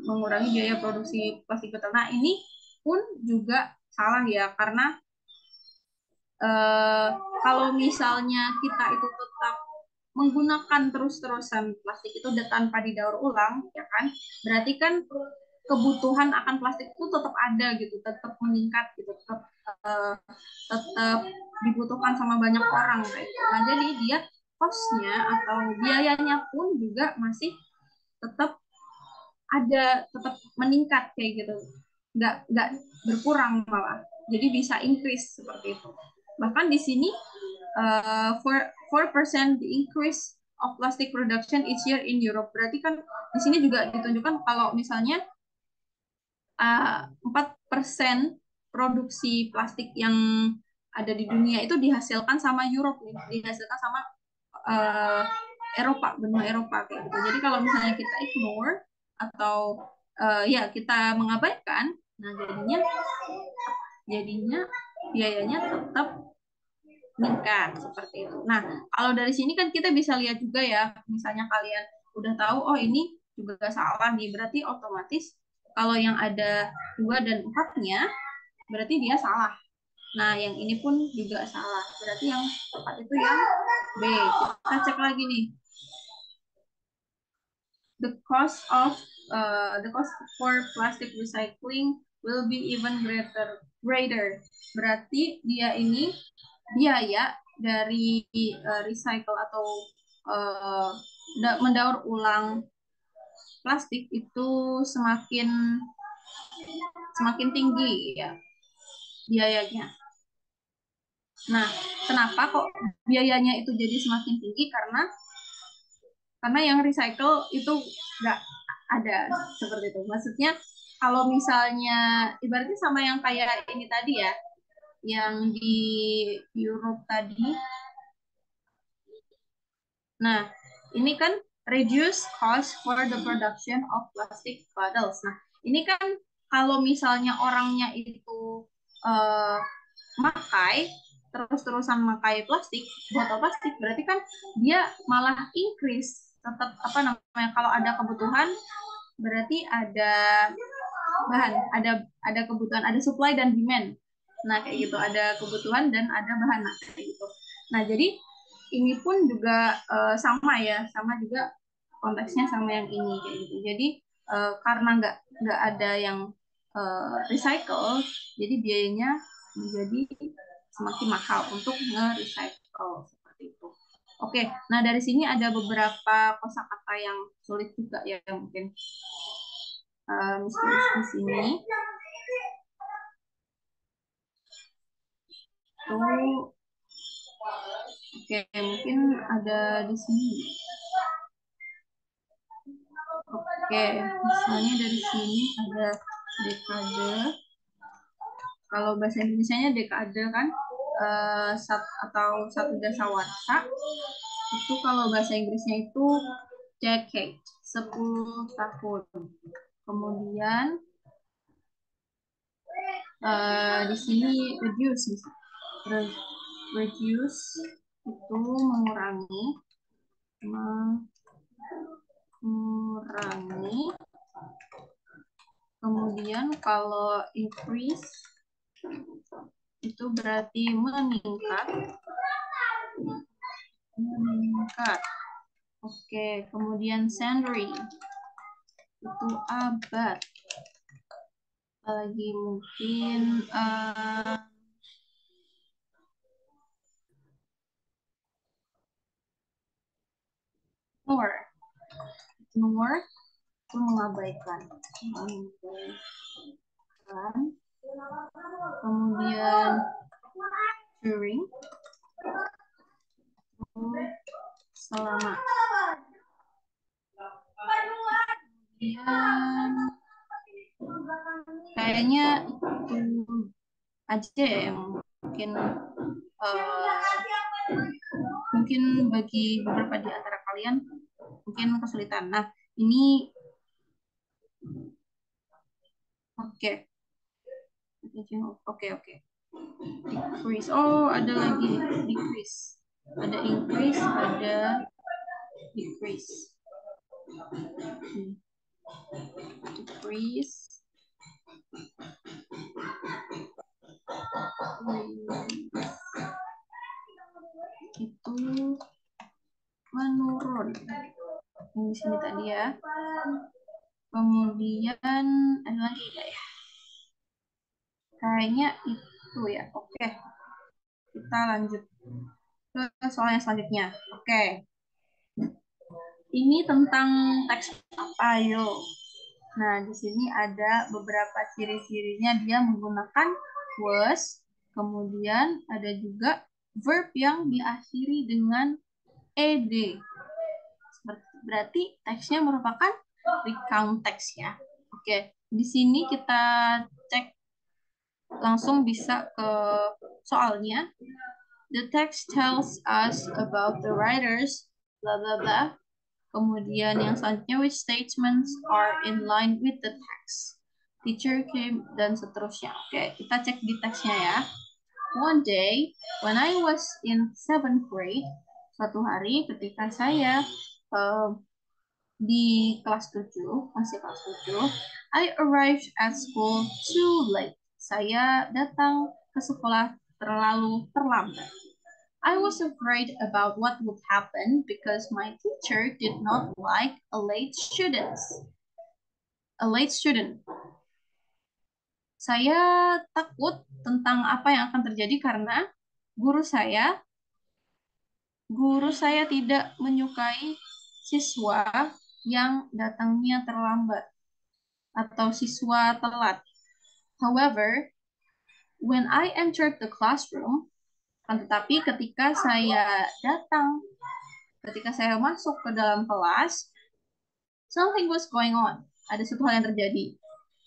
mengurangi biaya produksi plastik botol. Nah, ini pun juga salah ya, karena kalau misalnya kita itu tetap menggunakan terus-terusan plastik itu tanpa didaur ulang, ya kan? Berarti kan kebutuhan akan plastik itu tetap ada gitu, tetap meningkat gitu, tetap dibutuhkan sama banyak orang kayak gitu. Nah, jadi dia costnya atau biayanya pun juga masih tetap ada, tetap meningkat kayak gitu, nggak berkurang malah, jadi bisa increase seperti itu. Bahkan di sini 4% the increase of plastic production each year in Europe. Berarti kan di sini juga ditunjukkan kalau misalnya 4% produksi plastik yang ada di dunia itu dihasilkan sama Europe, dihasilkan sama Eropa, benua Eropa kayak gitu. Jadi kalau misalnya kita ignore atau ya kita mengabaikan, Nah, jadinya biayanya tetap meningkat seperti itu. Nah, kalau dari sini kan kita bisa lihat juga ya, misalnya kalian udah tahu, oh ini juga salah nih, berarti otomatis kalau yang ada 2 dan 4-nya, berarti dia salah. Nah, yang ini pun juga salah. Berarti yang tepat itu yang B. Kita cek lagi nih. The cost of the cost for plastic recycling will be even greater. Berarti dia ini biaya dari recycle atau uh, mendaur ulang plastik itu semakin semakin tinggi ya biayanya. Nah, kenapa kok biayanya itu jadi semakin tinggi? Karena yang recycle itu nggak ada seperti itu. Maksudnya kalau misalnya ibaratnya sama yang kayak ini tadi ya, yang di Europe tadi. Nah, ini kan reduce cost for the production of plastic bottles. Nah, ini kan kalau misalnya orangnya itu uh, makai terus-terusan makai plastik, botol plastik, berarti kan dia malah increase tetap apa namanya kalau ada kebutuhan berarti ada bahan, ada kebutuhan, ada supply dan demand. Nah, kayak gitu, ada kebutuhan dan ada bahan nah, kayak gitu. Nah, jadi ini pun juga sama ya, sama juga konteksnya sama yang ini kayak gitu. Jadi karena nggak ada yang recycle, jadi biayanya menjadi semakin mahal untuk nge-recycle seperti itu. Oke, nah dari sini ada beberapa kosakata yang sulit juga ya mungkin di sini. Tuh, oke mungkin ada di sini. Oke, misalnya dari sini ada dekade. Kalau bahasa Indonesia-nya dekade kan atau satu dasawarsa. Itu kalau bahasa Inggrisnya itu decade, 10 tahun. Kemudian di sini reduce, reduce itu mengurangi, kemudian kalau increase itu berarti meningkat. Oke, kemudian century itu abad. Apalagi mungkin Nur itu mengabaikan. Kemudian during selama. Kemudian kayaknya itu aja yang mungkin mungkin bagi beberapa di antara kalian mungkin kesulitan. Nah, ini oke. Oke. Decrease. Oh, ada lagi decrease. Ada increase, ada decrease. Decrease. Itu menurun. Ini di sini tadi ya. Kemudian ada lagi enggak ya? Kayaknya itu ya. Oke. Kita lanjut ke soal yang selanjutnya. Oke. Ini tentang teks apa, yo? Nah, di sini ada beberapa ciri-cirinya dia menggunakan was, kemudian ada juga verb yang diakhiri dengan ed. Berarti teksnya merupakan recount text ya. Oke, di sini kita cek langsung bisa ke soalnya. The text tells us about the writers, blah blah blah. Kemudian yang selanjutnya, which statements are in line with the text. teacher came, dan seterusnya. Oke, kita cek di teksnya ya. One day, when I was in 7th grade, suatu hari ketika saya di kelas 7, masih kelas 7, I arrived at school too late. Saya datang ke sekolah terlalu terlambat. I was afraid about what would happen because my teacher did not like a late student. A late student. Saya takut tentang apa yang akan terjadi karena guru saya tidak menyukai siswa yang datangnya terlambat atau siswa telat. However, when I entered the classroom, tetapi ketika saya masuk ke dalam kelas, something was going on. Ada sesuatu hal yang terjadi.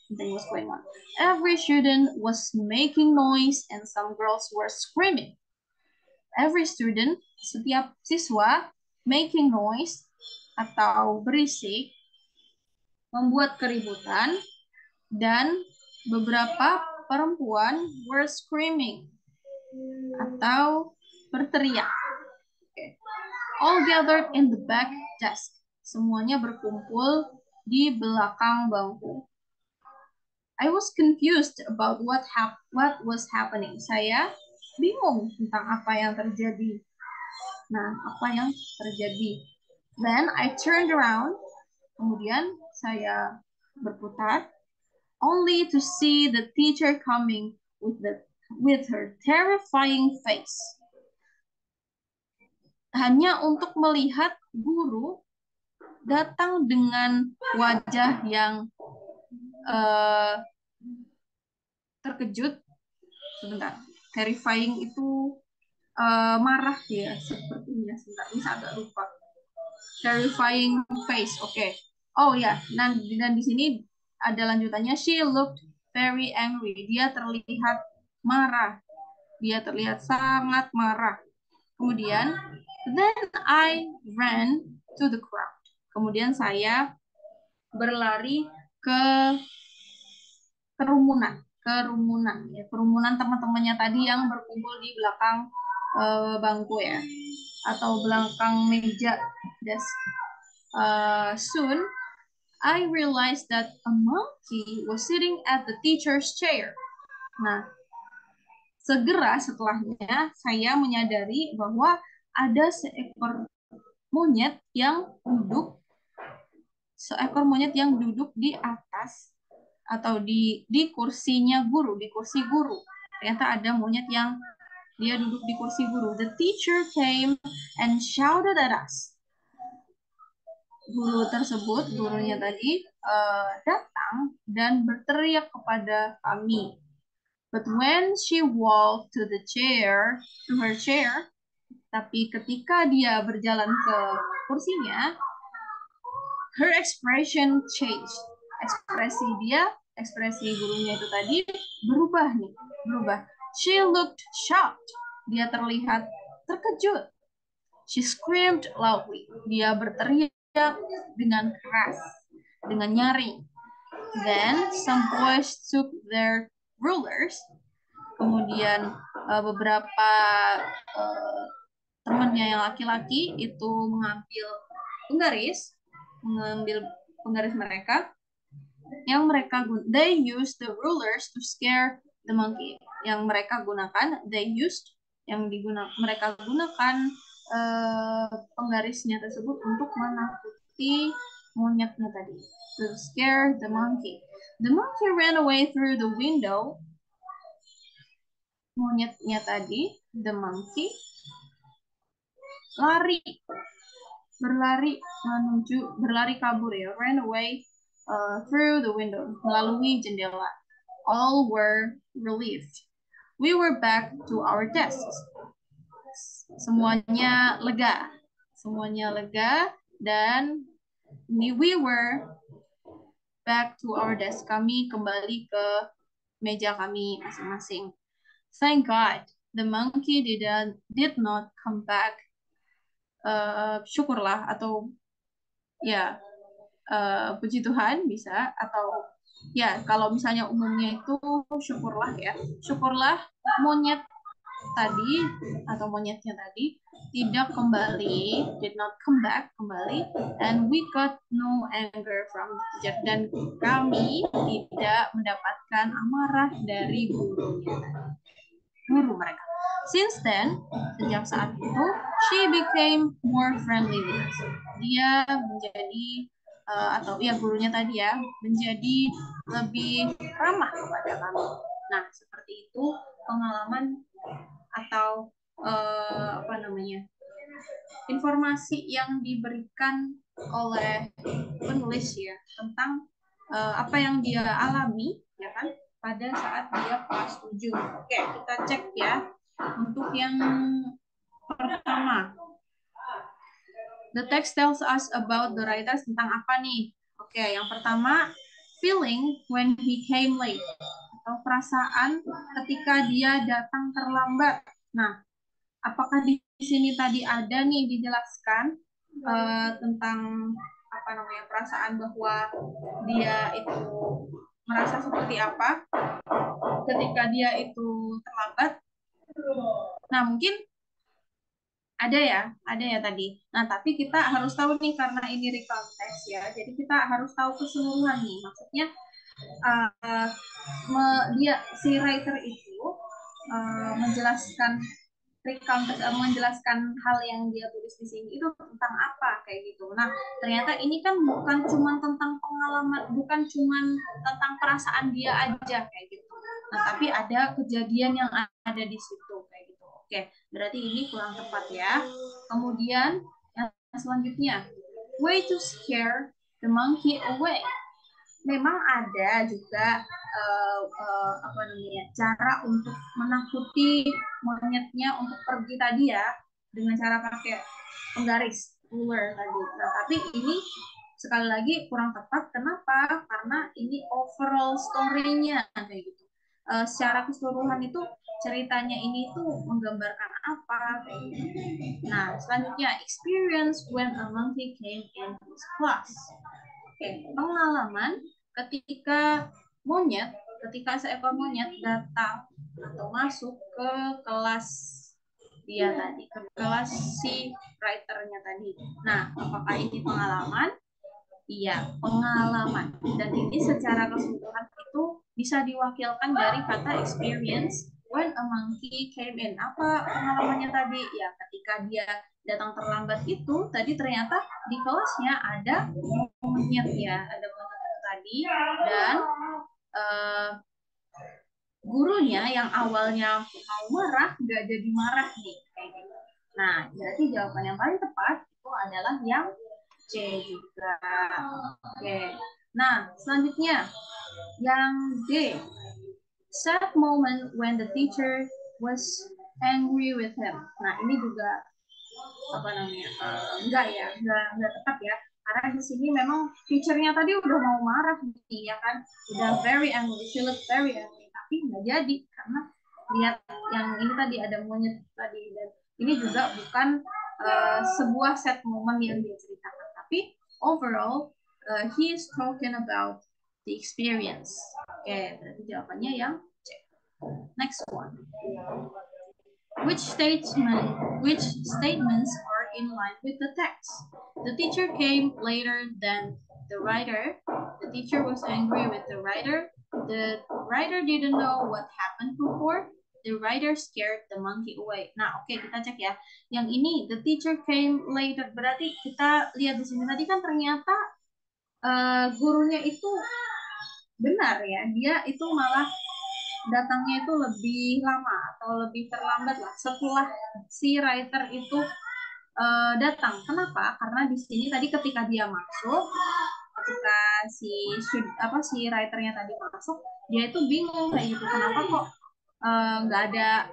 Something was going on. Every student was making noise and some girls were screaming. Every student, setiap siswa, making noise atau berisik, membuat keributan, dan beberapa perempuan were screaming atau berteriak. Okay. All gathered in the back desk. Semuanya berkumpul di belakang bangku. I was confused about what was happening. Saya bingung tentang apa yang terjadi. Nah, apa yang terjadi? Then I turned around. Kemudian saya berputar, only to see the teacher coming with her terrifying face. Hanya untuk melihat guru datang dengan wajah yang terkejut. Sebentar, terrifying itu marah ya, sepertinya. Sebentar, bisa agak lupa. Terrifying face, oke. Oh ya, dan di sini ada lanjutannya. She looked very angry. Dia terlihat marah. Dia terlihat sangat marah. Kemudian, then I ran to the crowd. Kemudian saya berlari ke kerumunan teman-temannya tadi yang berkumpul di belakang bangku ya, atau belakang meja desk. Soon I realized that a monkey was sitting at the teacher's chair. Nah, segera setelahnya saya menyadari bahwa ada seekor monyet yang duduk di atas atau di kursinya guru, di kursi guru. Ternyata ada monyet yang dia duduk di kursi guru. The teacher came and shouted at us. Gurunya tadi datang dan berteriak kepada kami. But when she walked to her chair, tapi ketika dia berjalan ke kursinya, her expression changed. Ekspresi gurunya itu tadi berubah. She looked shocked. Dia terlihat terkejut. She screamed loudly. Dia berteriak dengan keras, dengan nyaring. Then some boys took their rulers. Kemudian beberapa temannya yang laki-laki itu mengambil penggaris mereka yang they used the rulers to scare the monkey. Yang mereka gunakan penggarisnya tersebut untuk menakuti monyetnya tadi, to scare the monkey. The monkey ran away through the window. Monyetnya tadi, the monkey, berlari kabur ya, ran away through the window, melalui jendela. All were relieved. We were back to our desks. Semuanya lega, dan we were back to our desk. Kami kembali ke meja kami masing-masing. Thank God, the monkey did not come back. Syukurlah, atau ya, puji Tuhan, bisa, atau Ya, kalau misalnya umumnya itu syukurlah ya. Syukurlah monyet tadi atau monyetnya tadi tidak kembali, did not come back kembali, and we got no anger from the teacher, dan kami tidak mendapatkan amarah dari gurunya tadi, guru mereka. Since then, sejak saat itu, she became more friendly with us. Dia menjadi atau ya gurunya tadi ya menjadi lebih ramah kepada kami. Nah, seperti itu pengalaman atau apa namanya informasi yang diberikan oleh penulis ya tentang apa yang dia alami ya kan pada saat dia kelas 7. Oke, kita cek ya untuk yang pertama. The text tells us about the writers tentang apa nih? Oke, yang pertama, feeling when he came late atau perasaan ketika dia datang terlambat. Nah, apakah di sini tadi ada nih dijelaskan tentang apa namanya perasaan bahwa dia itu merasa seperti apa ketika dia itu terlambat? Nah, mungkin ada ya tadi. Nah, tapi kita harus tahu nih karena ini recount text ya. Jadi kita harus tahu keseluruhan nih. Maksudnya uh, dia si writer itu menjelaskan menjelaskan hal yang dia tulis di sini itu tentang apa kayak gitu. Nah, ternyata ini kan bukan cuma tentang pengalaman, bukan cuma tentang perasaan dia aja kayak gitu. Nah, tapi ada kejadian yang ada di situ kayak gitu. Oke, berarti ini kurang tepat ya. Kemudian yang selanjutnya, way to scare the monkey away. Memang ada juga apa namanya cara untuk menakuti monyetnya untuk pergi tadi ya dengan cara pakai penggaris ruler tadi. Nah, tapi ini sekali lagi kurang tepat. Kenapa? Karena ini overall story-nya kayak gitu. Secara keseluruhan itu ceritanya ini tuh menggambarkan apa kayak gitu. Nah, selanjutnya experience when a monkey came in his class. Oke, pengalaman ketika ketika seekor monyet datang atau masuk ke kelas dia tadi, ke kelas si writernya tadi. Nah, apakah ini pengalaman? Iya, pengalaman. Dan ini secara keseluruhan itu bisa diwakilkan dari kata experience when a monkey came in. Apa pengalamannya tadi? Ya, ketika dia datang terlambat itu, tadi ternyata di kelasnya ada monyet ya, ada monyet tadi dan uh, gurunya yang awalnya mau marah nggak jadi marah nih kayak gitu. Nah, berarti jawaban yang paling tepat itu adalah yang C juga. Oke. Nah, selanjutnya yang D. Sad moment when the teacher was angry with him. Nah, ini juga apa namanya? Enggak tepat ya. Karena di sini memang teachernya tadi udah mau marah nih, ya kan? Udah very angry, she looked very angry. Tapi nggak jadi karena lihat yang ini tadi ada monyet tadi dan ini juga bukan sebuah sad moment yang dia ceritakan, tapi overall he is talking about the experience. Oke, berarti jawabannya yang C. Next one. Which statements are in line with the text? The teacher came later than the writer. The teacher was angry with the writer. The writer didn't know what happened before. The writer scared the monkey away. Nah, oke, kita cek ya. Yang ini the teacher came later berarti kita lihat di sini tadi kan ternyata gurunya itu benar ya. Dia itu malah datangnya itu lebih lama atau lebih terlambat lah setelah si writer itu datang. Kenapa? Karena di sini tadi ketika dia masuk, ketika si writernya tadi masuk, dia itu bingung kayak gitu. Kenapa kok nggak ada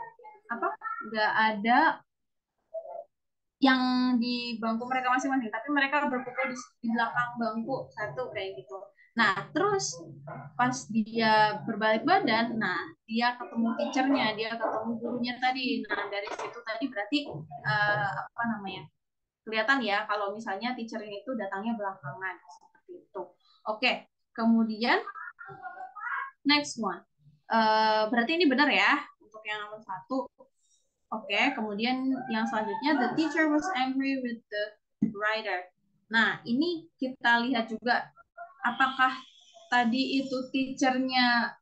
apa? Nggak ada yang di bangku mereka masing-masing, tapi mereka berkumpul di belakang bangku satu kayak gitu. Nah, terus pas dia berbalik badan, nah dia ketemu teachernya, dia ketemu gurunya tadi. Nah, dari situ tadi berarti apa namanya? Kelihatan ya kalau misalnya teachernya itu datangnya belakangan seperti itu. Oke, kemudian Next one. Berarti ini benar ya untuk yang nomor 1. Oke, kemudian yang selanjutnya, the teacher was angry with the writer. Nah, ini kita lihat juga apakah tadi itu teachernya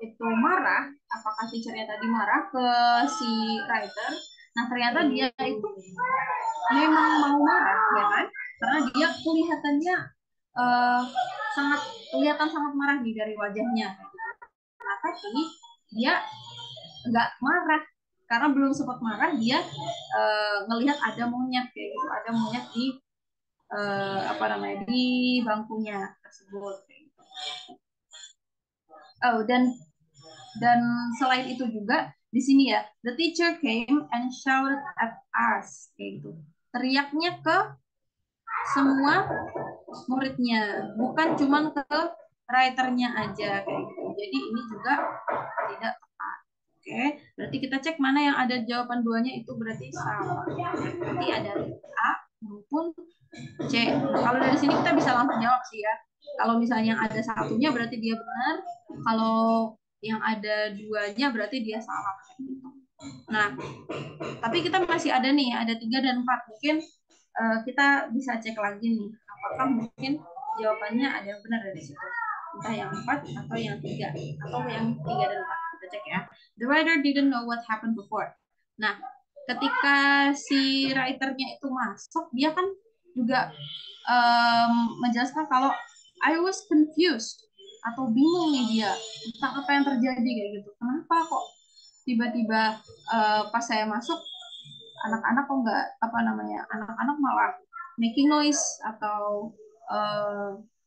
itu marah, apakah teachernya tadi marah ke si writer. Nah, ternyata dia itu memang mau marah, ya kan? Karena dia kelihatannya uh, kelihatan sangat marah nih dari wajahnya. Nah, tapi dia nggak marah karena belum sempat marah, dia ngelihat ada monyet kayak gitu, ada monyet di apa namanya di bangkunya tersebut kayak gitu. Oh, dan selain itu juga di sini ya, the teacher came and shouted at us kayak gitu, teriaknya ke semua muridnya, bukan cuma ke writernya aja kayak gitu. Jadi ini juga tidak tepat. Oke, berarti kita cek mana yang ada jawaban duanya itu berarti sama. Berarti ada A maupun C. Kalau dari sini kita bisa langsung jawab sih ya. Kalau misalnya ada satunya berarti dia benar. Kalau yang ada duanya berarti dia salah. Nah, tapi kita masih ada nih, ada 3 dan 4. Mungkin kita bisa cek lagi nih, apakah mungkin jawabannya ada yang benar dari situ. Entah yang 4 atau yang 3 atau yang 3 dan 4. Kita cek ya. The writer didn't know what happened before. Nah, ketika si writernya itu masuk, dia kan juga menjelaskan kalau I was confused atau bingung nih dia tentang apa yang terjadi kayak gitu. Kenapa kok tiba-tiba pas saya masuk anak-anak kok nggak apa namanya anak-anak malah making noise atau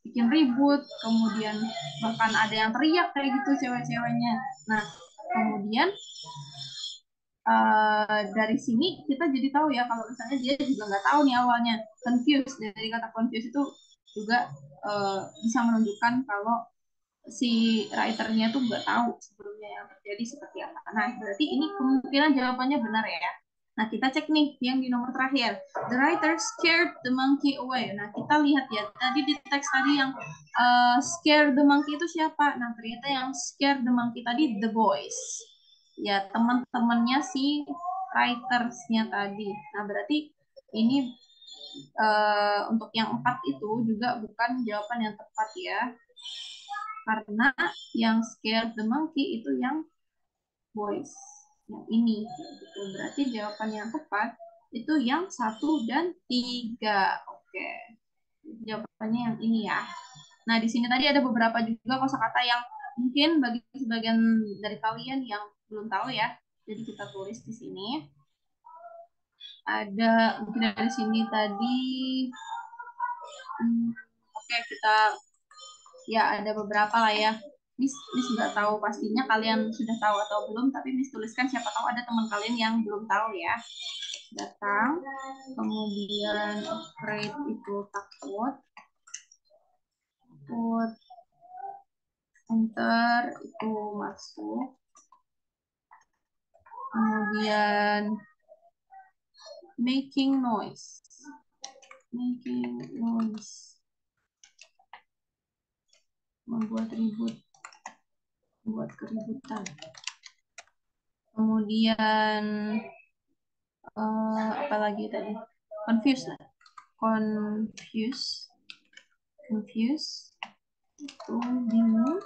bikin ribut, kemudian bahkan ada yang teriak kayak gitu cewek-ceweknya. Nah, kemudian dari sini kita jadi tahu ya kalau misalnya dia juga nggak tahu nih awalnya, confused, dari kata confused itu juga bisa menunjukkan kalau si writernya tuh nggak tahu sebelumnya yang terjadi seperti apa. Nah, berarti ini kemungkinan jawabannya benar ya. Nah, kita cek nih yang di nomor terakhir. The writer scared the monkey away. Nah, kita lihat ya, tadi di teks tadi yang scare the monkey itu siapa? Nah, ternyata yang scare the monkey tadi the boys. Ya, teman-temannya si writersnya tadi. Nah, berarti ini untuk yang 4 itu juga bukan jawaban yang tepat ya. Karena yang scared the monkey itu yang boys. Yang ini. Gitu. Berarti jawaban yang tepat itu yang 1 dan 3. Oke. Jawabannya yang ini ya. Nah, di sini tadi ada beberapa juga kosakata yang mungkin bagi sebagian dari kalian yang belum tahu ya. Jadi kita tulis di sini. Ada mungkin dari sini tadi. Oke, kita ya ada beberapa lah ya. Miss nggak tahu pastinya kalian sudah tahu atau belum, tapi Miss tuliskan siapa tahu ada teman kalian yang belum tahu ya. Datang, kemudian afraid itu takut, takut, enter itu masuk, kemudian making noise, membuat ribut, membuat keributan. Kemudian apa lagi tadi? Confused lah. Confuse itu bingung.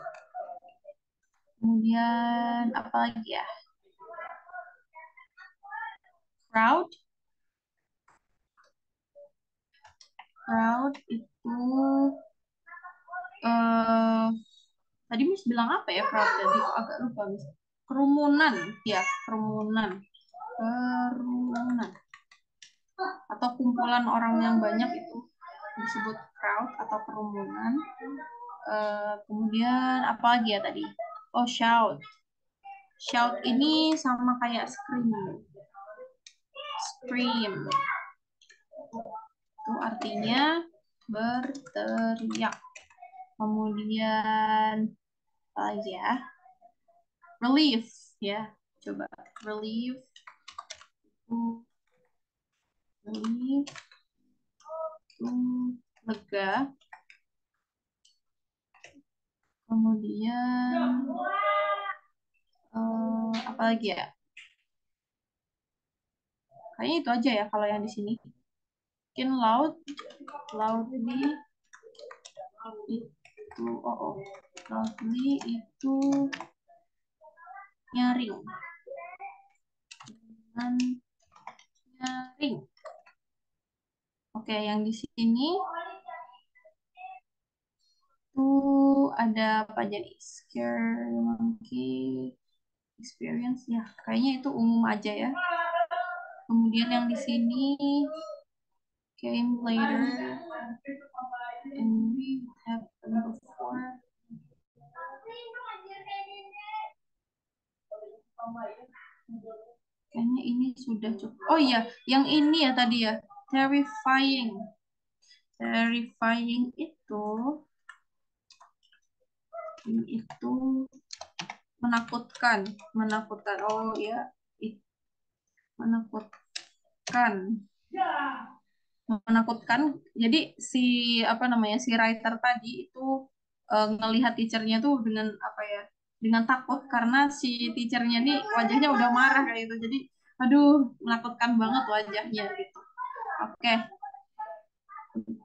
Kemudian apa lagi ya? Crowd itu tadi Miss bilang apa ya crowd tadi? Agak lupa Miss. Kerumunan, ya kerumunan. Atau kumpulan orang yang banyak itu disebut crowd atau kerumunan. Kemudian apa lagi ya tadi? Oh, shout. Shout ini sama kayak scream. Itu artinya berteriak. Kemudian apa lagi ya? Relief ya. Coba relief. Relief. Lega. Kemudian apa lagi ya? Kayaknya itu aja ya kalau yang di sini. Mungkin loudly itu, loudly itu nyaring, dan nyaring. Oke, yang di sini tuh ada apa jadi scare monkey experience ya. Kayaknya itu umum aja ya. Kemudian yang di sini came later and we have before. Kayaknya ini sudah cukup. Oh iya, yang ini ya tadi ya. Terrifying. Terrifying itu menakutkan, menakutkan. Oh ya, menakutkan. Menakutkan. Jadi si apa namanya si writer tadi itu ngelihat teachernya tuh dengan apa ya? Dengan takut karena si teachernya nih wajahnya udah marah kayak gitu. Jadi aduh menakutkan banget wajahnya gitu. Oke,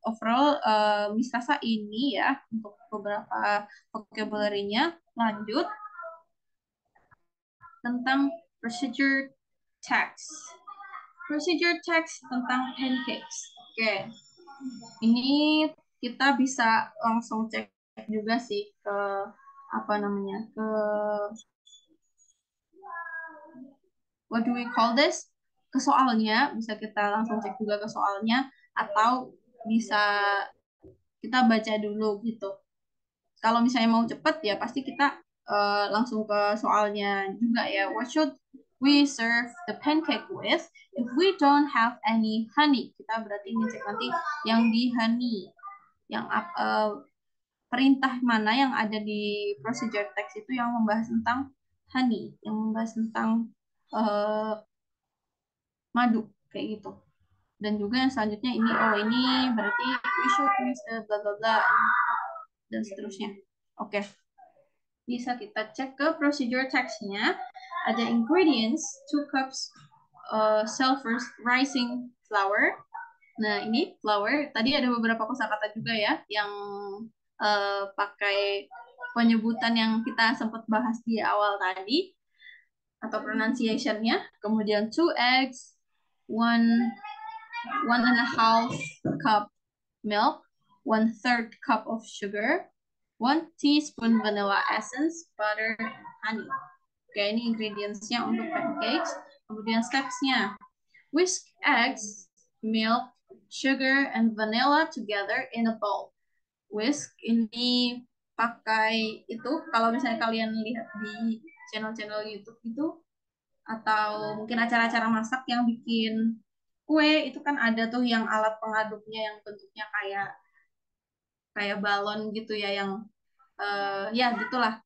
overall Miss Rasa ini ya untuk beberapa vocabulary-nya. Lanjut tentang procedure text. Procedure text tentang pancakes. Oke, ini kita bisa langsung cek juga sih ke apa namanya ke what do we call this, ke soalnya. Bisa kita langsung cek juga ke soalnya atau bisa kita baca dulu gitu. Kalau misalnya mau cepet ya pasti kita langsung ke soalnya juga ya. What should we serve the pancake with if we don't have any honey? Kita berarti ngecek nanti yang di honey, yang perintah mana yang ada di procedure text itu yang membahas tentang honey, yang membahas tentang uh, madu kayak gitu. Dan juga yang selanjutnya ini, ini berarti we should use the bla bla bla dan seterusnya. Oke. Bisa kita cek ke procedure text-nya. Ada ingredients 2 cups sulfur rising flour. Nah, ini flour. Tadi ada beberapa kosakata juga ya yang pakai penyebutan yang kita sempat bahas di awal tadi atau pronunciation-nya. Kemudian 2 eggs, 1.5 cup milk, 1/3 cup of sugar, 1 teaspoon vanilla essence, butter, honey. Oke, ini ingredients-nya untuk pancakes. Kemudian steps-nya. Whisk eggs, milk, sugar, and vanilla together in a bowl. Whisk ini pakai itu kalau misalnya kalian lihat di channel-channel YouTube itu atau mungkin acara-acara masak yang bikin kue itu kan ada tuh yang alat pengaduknya yang bentuknya kayak kayak balon gitu ya yang ya gitulah.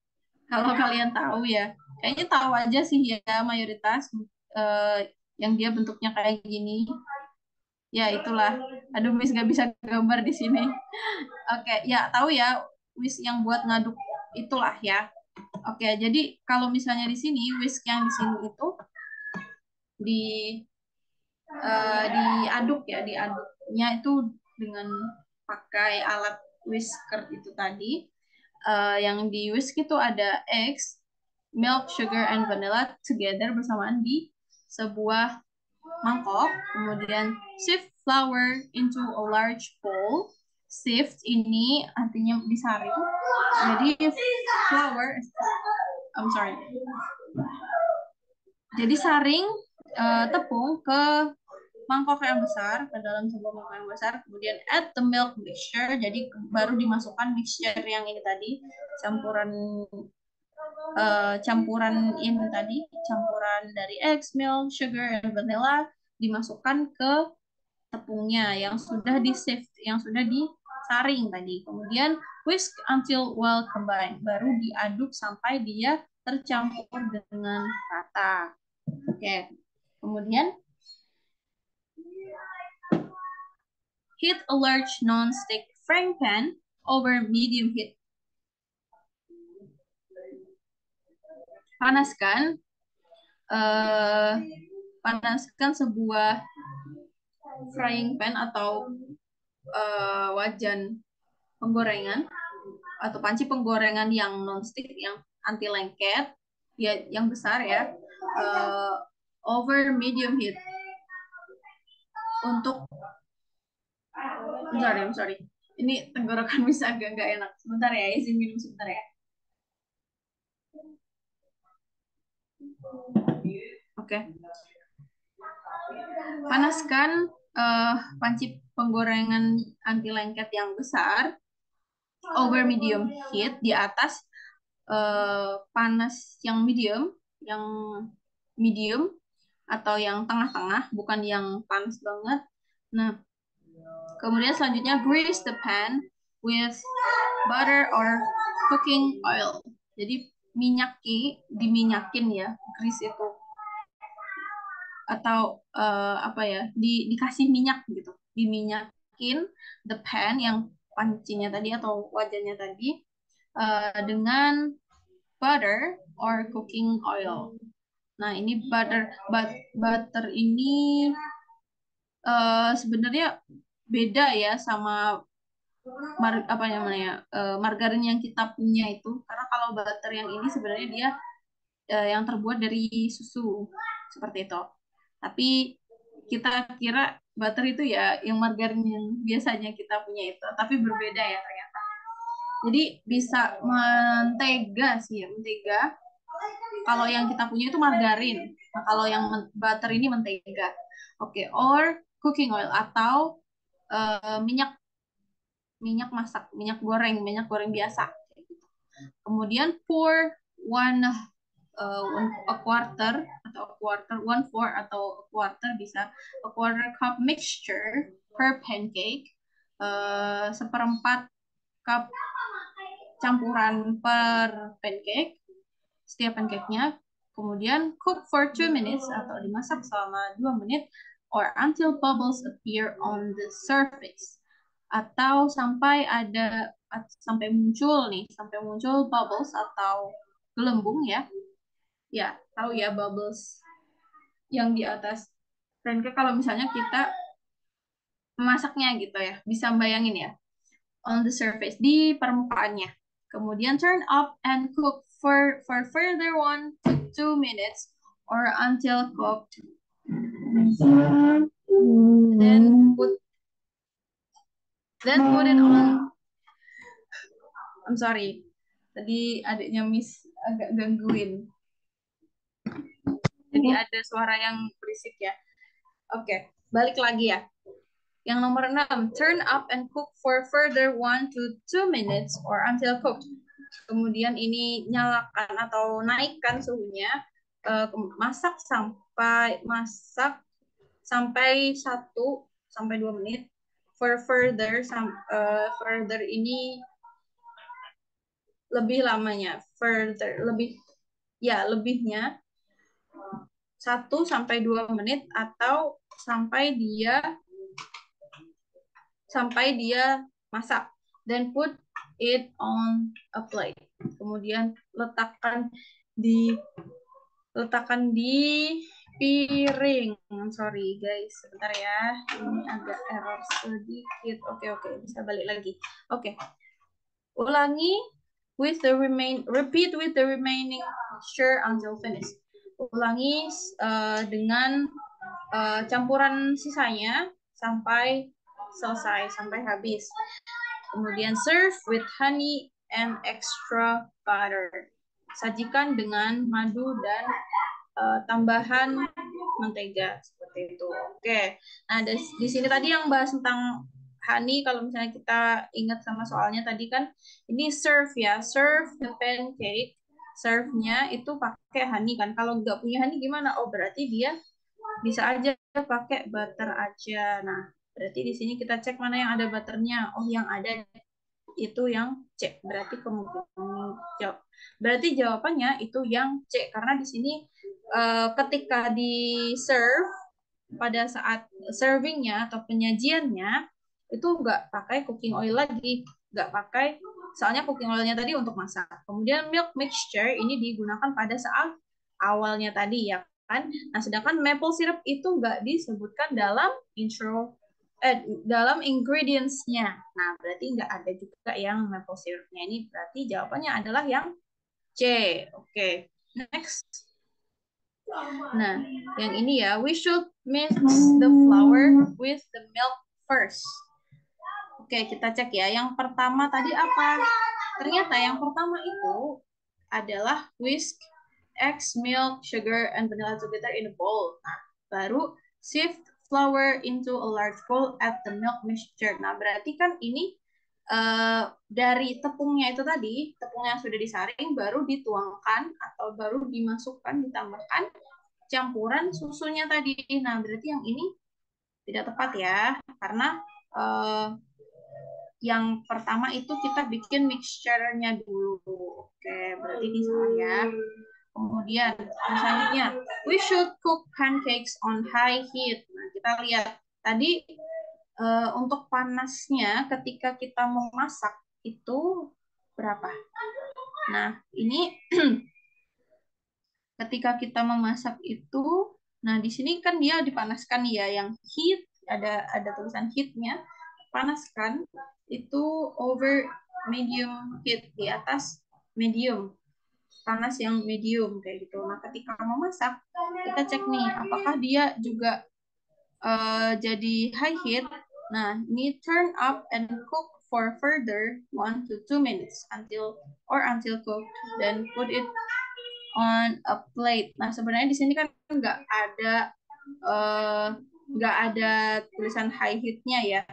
Kalau kalian tahu ya, kayaknya tahu aja sih ya mayoritas yang dia bentuknya kayak gini. Ya itulah. Aduh, Miss gak bisa gambar di sini. Oke, ya tahu ya, Miss yang buat ngaduk itulah ya. Oke, jadi kalau misalnya di sini, whisk yang di sini itu di diaduk ya, diaduknya itu dengan pakai alat whisker itu tadi. Yang di whisk itu ada eggs, milk, sugar, and vanilla together bersamaan di sebuah mangkok. Kemudian sift flour into a large bowl. Sift ini artinya disaring. Jadi flour, I'm sorry. Jadi saring tepung ke mangkok yang besar, ke dalam sebuah mangkok yang besar. Kemudian add the milk mixture. Jadi baru dimasukkan mixture yang ini tadi, campuran campuran ini tadi, campuran dari eggs, milk, sugar, and vanilla dimasukkan ke tepungnya yang sudah di sift, yang sudah disaring tadi. Kemudian whisk until well combined. Baru diaduk sampai dia tercampur dengan rata. Oke. Kemudian heat a large non-stick frying pan over medium heat. Panaskan eh, panaskan sebuah frying pan atau wajan penggorengan atau panci penggorengan yang nonstick yang anti lengket ya, yang besar ya, eh, over medium heat untuk I'm sorry. Ini tenggorokan bisa agak nggak enak. Sebentar ya, izin minum sebentar ya. Oke. Panaskan panci penggorengan anti lengket yang besar over medium heat di atas panas yang medium atau yang tengah-tengah, bukan yang panas banget. Nah, kemudian selanjutnya grease the pan with butter or cooking oil. Jadi diminyakin ya, grease itu atau apa ya, dikasih minyak gitu, diminyakin the pan yang pancinya tadi atau wajannya tadi dengan butter or cooking oil. Nah, ini butter ini sebenarnya beda ya sama apa namanya margarin yang kita punya itu, karena kalau butter yang ini sebenarnya dia yang terbuat dari susu seperti itu. Tapi kita kira butter itu ya yang margarin yang biasanya kita punya itu, tapi berbeda ya ternyata. Jadi bisa mentega sih ya, mentega. Kalau yang kita punya itu margarin. Nah, kalau yang butter ini mentega. Oke, or cooking oil atau minyak minyak masak, minyak goreng biasa. Kemudian pour one a quarter atau one fourth atau a quarter bisa a quarter cup mixture per pancake, seperempat cup campuran per pancake, setiap pancake-nya. Kemudian cook for 2 minutes atau dimasak selama 2 menit or until bubbles appear on the surface, atau sampai muncul bubbles atau gelembung ya. Ya, tahu ya bubbles yang di atas pancake kalau misalnya kita memasaknya gitu ya. Bisa bayangin ya. On the surface, di permukaannya. Kemudian turn up and cook for further 1 to 2 minutes or until cooked. Then put it on. I'm sorry. Tadi adiknya Miss agak gangguin. Jadi ada suara yang berisik ya. Oke, balik lagi ya. Yang nomor 6, turn up and cook for further 1 to 2 minutes or until cooked. Kemudian ini nyalakan atau naikkan suhunya, masak sampai 1 sampai 2 menit. For further ini lebih lamanya, lebihnya 1 sampai 2 menit atau sampai dia masak. Then put it on a plate. Kemudian letakkan di piring. Sorry guys, sebentar ya. Ini agak error sedikit. Oke, bisa balik lagi. Oke. Ulangi repeat with the remaining mixture until finished. Ulangi dengan campuran sisanya sampai selesai, sampai habis. Kemudian serve with honey and extra butter. Sajikan dengan madu dan tambahan mentega seperti itu. Oke. Nah, di sini tadi yang bahas tentang honey, kalau misalnya kita ingat sama soalnya tadi kan ini serve ya, serve the pancake. Serve-nya itu pakai honey kan. Kalau nggak punya honey gimana? Oh, berarti dia bisa aja pakai butter aja. Nah, berarti di sini kita cek mana yang ada butternya. Oh, yang ada itu yang C. Berarti jawabannya itu yang C, karena di sini ketika di serve pada saat servingnya atau penyajiannya itu nggak pakai cooking oil lagi, nggak pakai soalnya cooking oilnya tadi untuk masak. Kemudian milk mixture ini digunakan pada saat awalnya tadi ya kan. Nah, sedangkan maple syrup itu nggak disebutkan dalam dalam ingredients-nya. Nah, berarti nggak ada juga yang maple syrup-nya. Ini berarti jawabannya adalah yang C. Oke. Next. Nah, yang ini ya, we should mix the flour with the milk first. Oke, kita cek ya. Yang pertama tadi apa? Ternyata yang pertama itu adalah whisk eggs, milk, sugar, and vanilla together in a bowl. Nah, baru sift flour into a large bowl, add the milk mixture. Nah, berarti kan ini dari tepungnya itu tadi, tepung yang sudah disaring baru dituangkan atau baru dimasukkan, ditambahkan campuran susunya tadi. Nah, berarti yang ini tidak tepat ya, karena yang pertama itu kita bikin mixture-nya dulu. Oke, berarti ini salah ya. Kemudian, selanjutnya, we should cook pancakes on high heat. Nah, kita lihat tadi untuk panasnya ketika kita memasak itu berapa? Nah, ini ketika kita memasak itu, nah di sini kan dia dipanaskan ya, yang heat ada tulisan heatnya, panaskan itu over medium heat, di atas medium, panas yang medium kayak gitu. Nah ketika memasak kita cek nih apakah dia juga jadi high heat. Nah ini turn up and cook for further 1 to 2 minutes until cooked, then put it on a plate. Nah sebenarnya di sini kan nggak ada tulisan high heat-nya ya.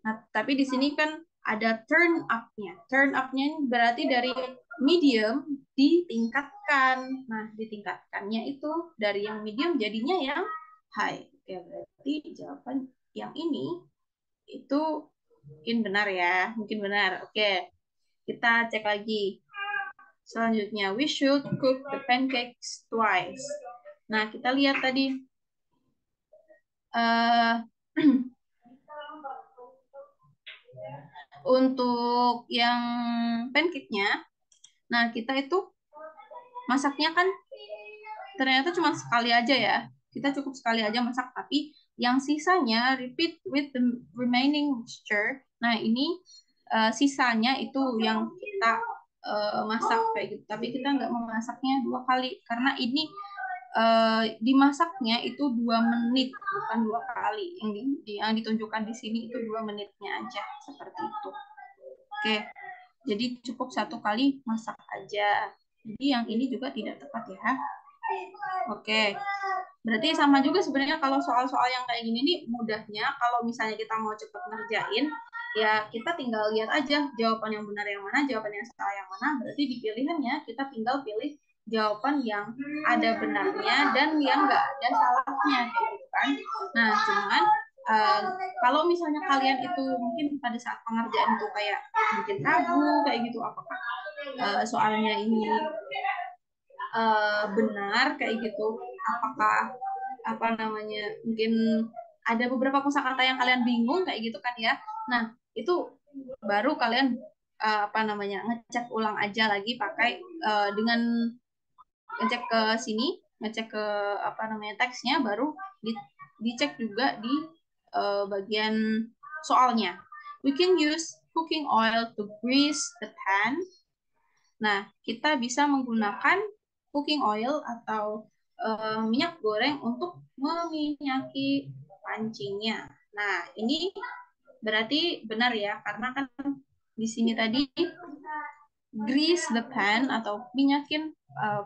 Nah tapi di sini kan ada turn up-nya. Turn up-nya berarti dari medium ditingkatkan. Nah ditingkatkannya itu dari yang medium jadinya yang high. Oke, berarti jawaban yang ini itu mungkin benar ya, mungkin benar. Oke, kita cek lagi. Selanjutnya, we should cook the pancakes twice. Nah, kita lihat tadi. Untuk yang pancake-nya, nah kita itu masaknya kan ternyata cuma sekali aja ya. Kita cukup sekali aja masak, tapi yang sisanya repeat with the remaining mixture. Nah, ini sisanya itu yang kita masak kayak gitu. Tapi kita nggak memasaknya 2 kali karena ini dimasaknya itu 2 menit bukan 2 kali. Yang ditunjukkan di sini itu 2 menitnya aja seperti itu. Oke, jadi cukup 1 kali masak aja. Jadi yang ini juga tidak tepat ya. Oke, berarti sama juga sebenarnya kalau soal-soal yang kayak gini nih mudahnya kalau misalnya kita mau cepat ngerjain, ya kita tinggal lihat aja jawaban yang benar yang mana, jawaban yang salah yang mana. Berarti di pilihannya kita tinggal pilih jawaban yang ada benarnya dan yang nggak ada salahnya kayak gitu kan. Nah, cuman kalau misalnya kalian itu mungkin pada saat pengerjaan itu kayak mungkin ragu kayak gitu, apakah soalnya ini benar kayak gitu, apakah apa namanya mungkin ada beberapa kosakata yang kalian bingung kayak gitu kan ya. Nah itu baru kalian apa namanya ngecek ulang aja lagi pakai dengan ngecek ke sini, ngecek ke apa namanya teksnya, baru dicek juga di bagian soalnya. We can use cooking oil to grease the pan. Nah kita bisa menggunakan cooking oil atau minyak goreng untuk meminyaki pancinya. Nah, ini berarti benar ya, karena kan di sini tadi grease the pan atau minyakin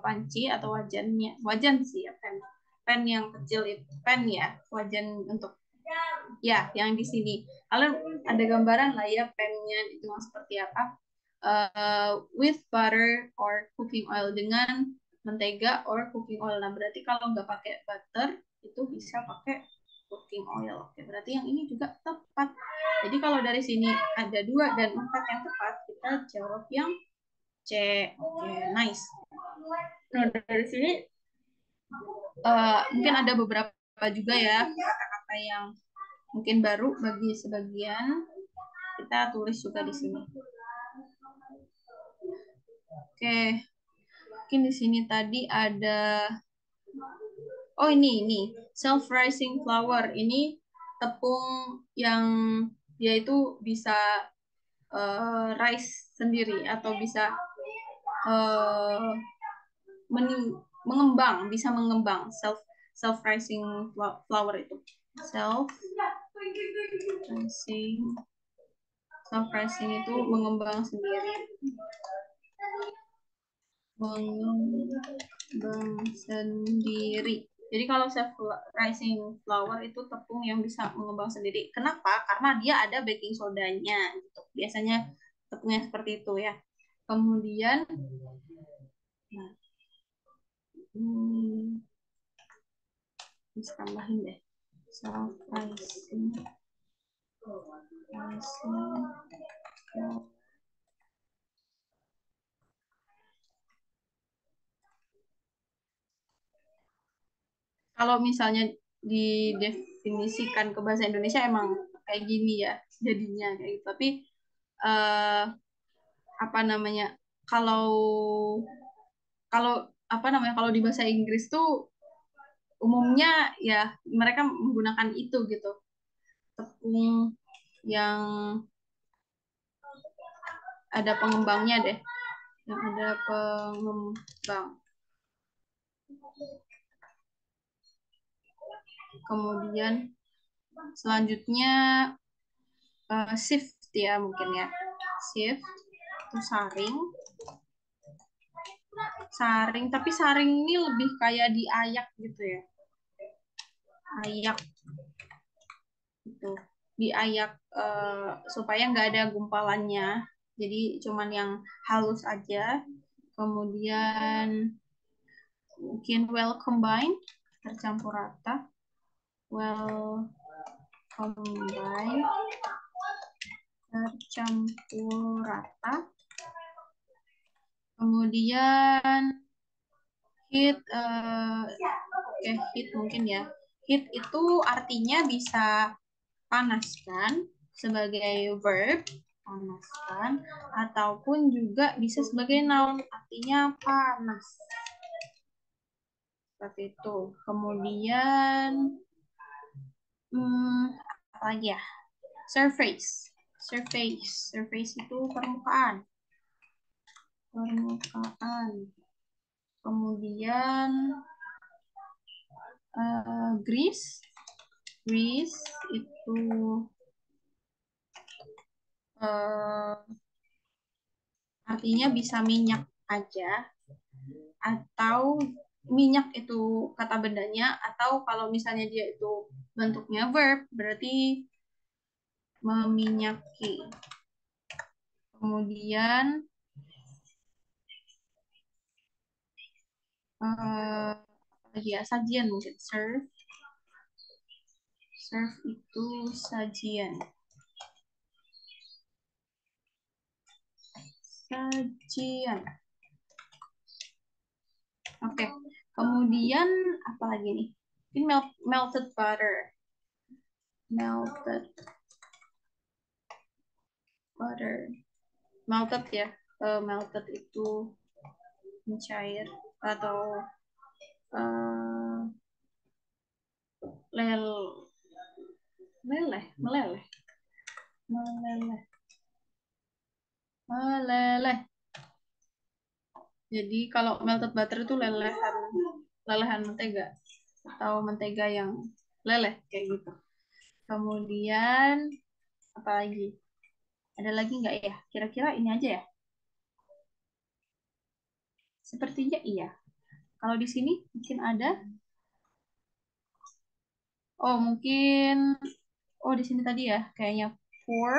panci atau wajannya, wajan sih ya, pan yang kecil itu, pan ya, wajan untuk ya yang di sini. Kalian ada gambaran lah ya pannya itu seperti apa. With butter or cooking oil, dengan mentega or cooking oil. Nah, berarti kalau nggak pakai butter, itu bisa pakai cooking oil. Oke, berarti yang ini juga tepat. Jadi kalau dari sini ada 2 dan 4 yang tepat, kita jawab yang C. Oke, nice. Nah, dari sini mungkin ada beberapa juga ya kata-kata yang mungkin baru bagi sebagian. Kita tulis juga di sini. Oke, mungkin di sini tadi ada, oh ini self-rising flower. Ini tepung yang dia itu bisa rise sendiri atau bisa uh, mengembang, bisa mengembang. Self-rising flower itu. Self-rising Self-rising itu mengembang sendiri. Mengembang sendiri. Jadi kalau self-rising flour itu tepung yang bisa mengembang sendiri. Kenapa? Karena dia ada baking sodanya gitu. Biasanya tepungnya seperti itu ya. Kemudian nah, bisa tambahin deh. Self-rising kalau misalnya didefinisikan ke bahasa Indonesia emang kayak gini ya jadinya kayak gitu. Tapi uh, apa namanya, kalau kalau apa namanya, kalau di bahasa Inggris tuh umumnya ya mereka menggunakan itu gitu, tepung yang ada pengembangnya deh, yang ada pengembang. Kemudian selanjutnya shift ya, mungkin ya, shift itu saring. Tapi saring ini lebih kayak diayak gitu ya, ayak itu diayak supaya nggak ada gumpalannya, jadi cuman yang halus aja. Kemudian mungkin well combined, tercampur rata, well combined, tercampur rata. Kemudian heat, heat mungkin ya, heat itu artinya bisa panaskan sebagai verb, panaskan, ataupun juga bisa sebagai noun, artinya panas. Seperti itu. Kemudian apa lagi ya? Surface. Surface itu permukaan. Kemudian grease. Grease itu artinya bisa minyak aja, atau minyak itu kata bendanya, atau kalau misalnya dia itu bentuknya verb berarti meminyaki. Kemudian ya sajian, mungkin serve itu sajian. Oke. Kemudian apa lagi nih? Ini melted butter. Melted ya. Melted itu mencair atau uh, meleleh. Jadi kalau melted butter itu lelehan mentega atau mentega yang leleh kayak gitu. Kemudian apa lagi? Ada lagi nggak ya? Kira-kira ini aja ya? Sepertinya iya. Kalau di sini mungkin ada. Oh, mungkin. Oh, di sini tadi ya. Kayaknya pour.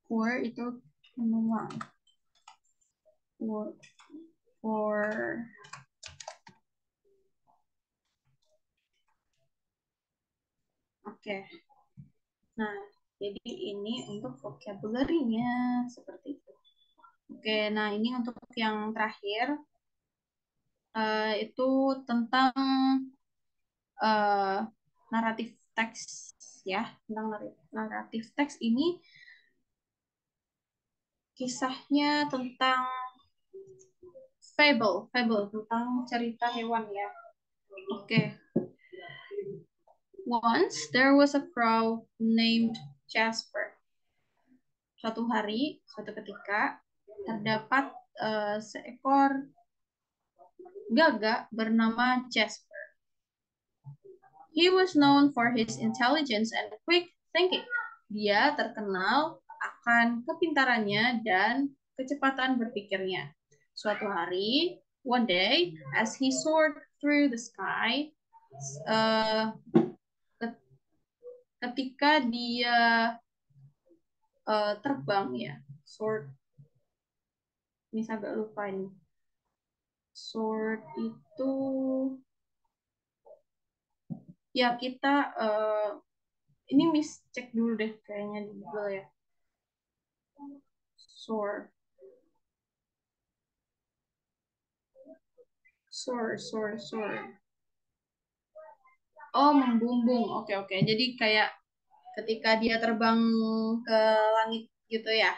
Pour itu menuang. Pour. Oke. Nah, jadi ini untuk vocabulary-nya seperti itu. Oke, nah ini untuk yang terakhir itu tentang uh, naratif teks ya. Tentang naratif teks ini kisahnya tentang fable tentang cerita hewan ya. Oke. Once there was a crow named Jasper. Suatu hari, suatu ketika, terdapat seekor gagak bernama Jasper. He was known for his intelligence and quick thinking. Dia terkenal akan kepintarannya dan kecepatan berpikirnya. Suatu hari, one day, as he soared through the sky, ketika dia terbang ya, soared, ini saya agak lupa ini. Soared itu ya kita ini miss cek dulu deh kayaknya di Google ya. Soar. Oh, membumbung. Oke, oke. Jadi kayak ketika dia terbang ke langit gitu ya.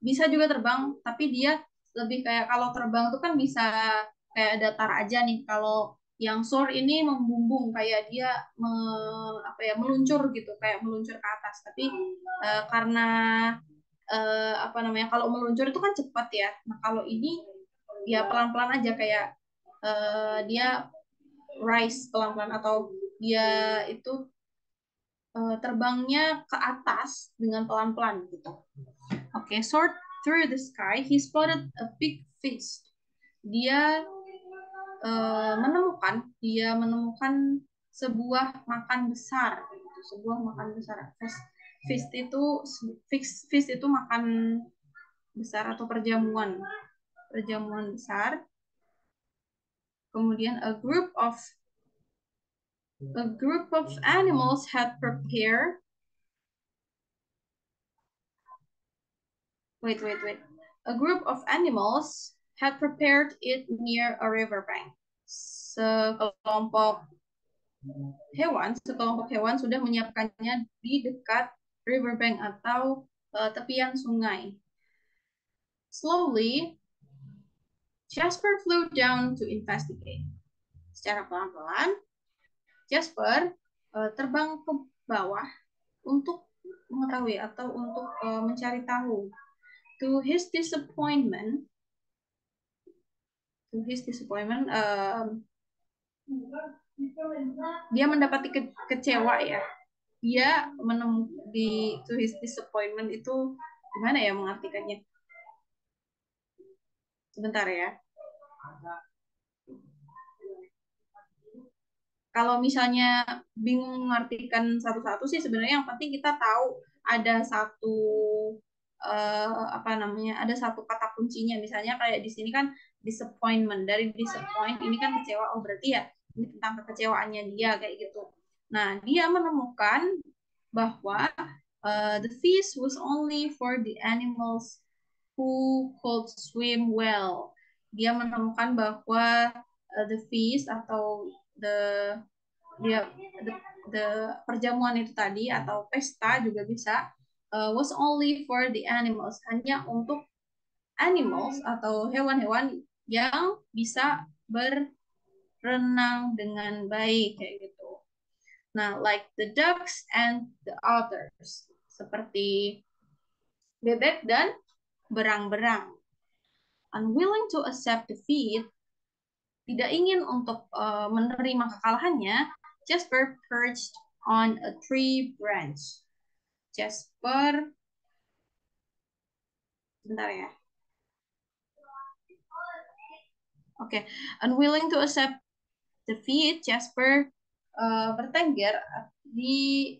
Bisa juga terbang, tapi dia lebih kayak kalau terbang tuh kan bisa kayak datar aja nih. Kalau yang soar ini membumbung kayak dia meluncur gitu, kayak meluncur ke atas. Tapi karena apa namanya, kalau meluncur itu kan cepat ya. Nah kalau ini ya pelan-pelan aja kayak dia rise pelan-pelan atau dia itu terbangnya ke atas dengan pelan-pelan gitu. Oke, soared through the sky, he spotted a big fish. Dia menemukan sebuah makan besar, gitu. Sebuah makan besar. Fish itu makan besar atau perjamuan besar. Kemudian a group of animals had prepared. Wait. A group of animals had prepared it near a riverbank. Sekelompok hewan sudah menyiapkannya di dekat riverbank atau tepian sungai. Slowly, Jasper flew down to investigate. Secara pelan-pelan, Jasper terbang ke bawah untuk mengetahui atau untuk mencari tahu. To his disappointment, dia mendapati kecewa ya. Dia to his disappointment itu gimana ya mengartikannya? Sebentar ya. Kalau misalnya bingung mengartikan satu-satu sih sebenarnya yang penting kita tahu ada satu ada satu kata kuncinya. Misalnya kayak di sini kan disappointment. Dari disappoint ini kan kecewa. Oh berarti ya ini tentang kekecewaannya dia kayak gitu. Nah, dia menemukan bahwa the feast was only for the animals who could swim well. Dia menemukan bahwa the feast atau the dia the perjamuan itu tadi atau pesta juga bisa was only for the animals, hanya untuk animals atau hewan-hewan yang bisa berenang dengan baik kayak gitu. Nah, like the ducks and the otters, seperti bebek dan berang-berang. Unwilling to accept defeat, tidak ingin untuk menerima kekalahannya, Jasper perched on a tree branch. Jasper, bentar ya. Oke, unwilling to accept defeat, Jasper bertengger di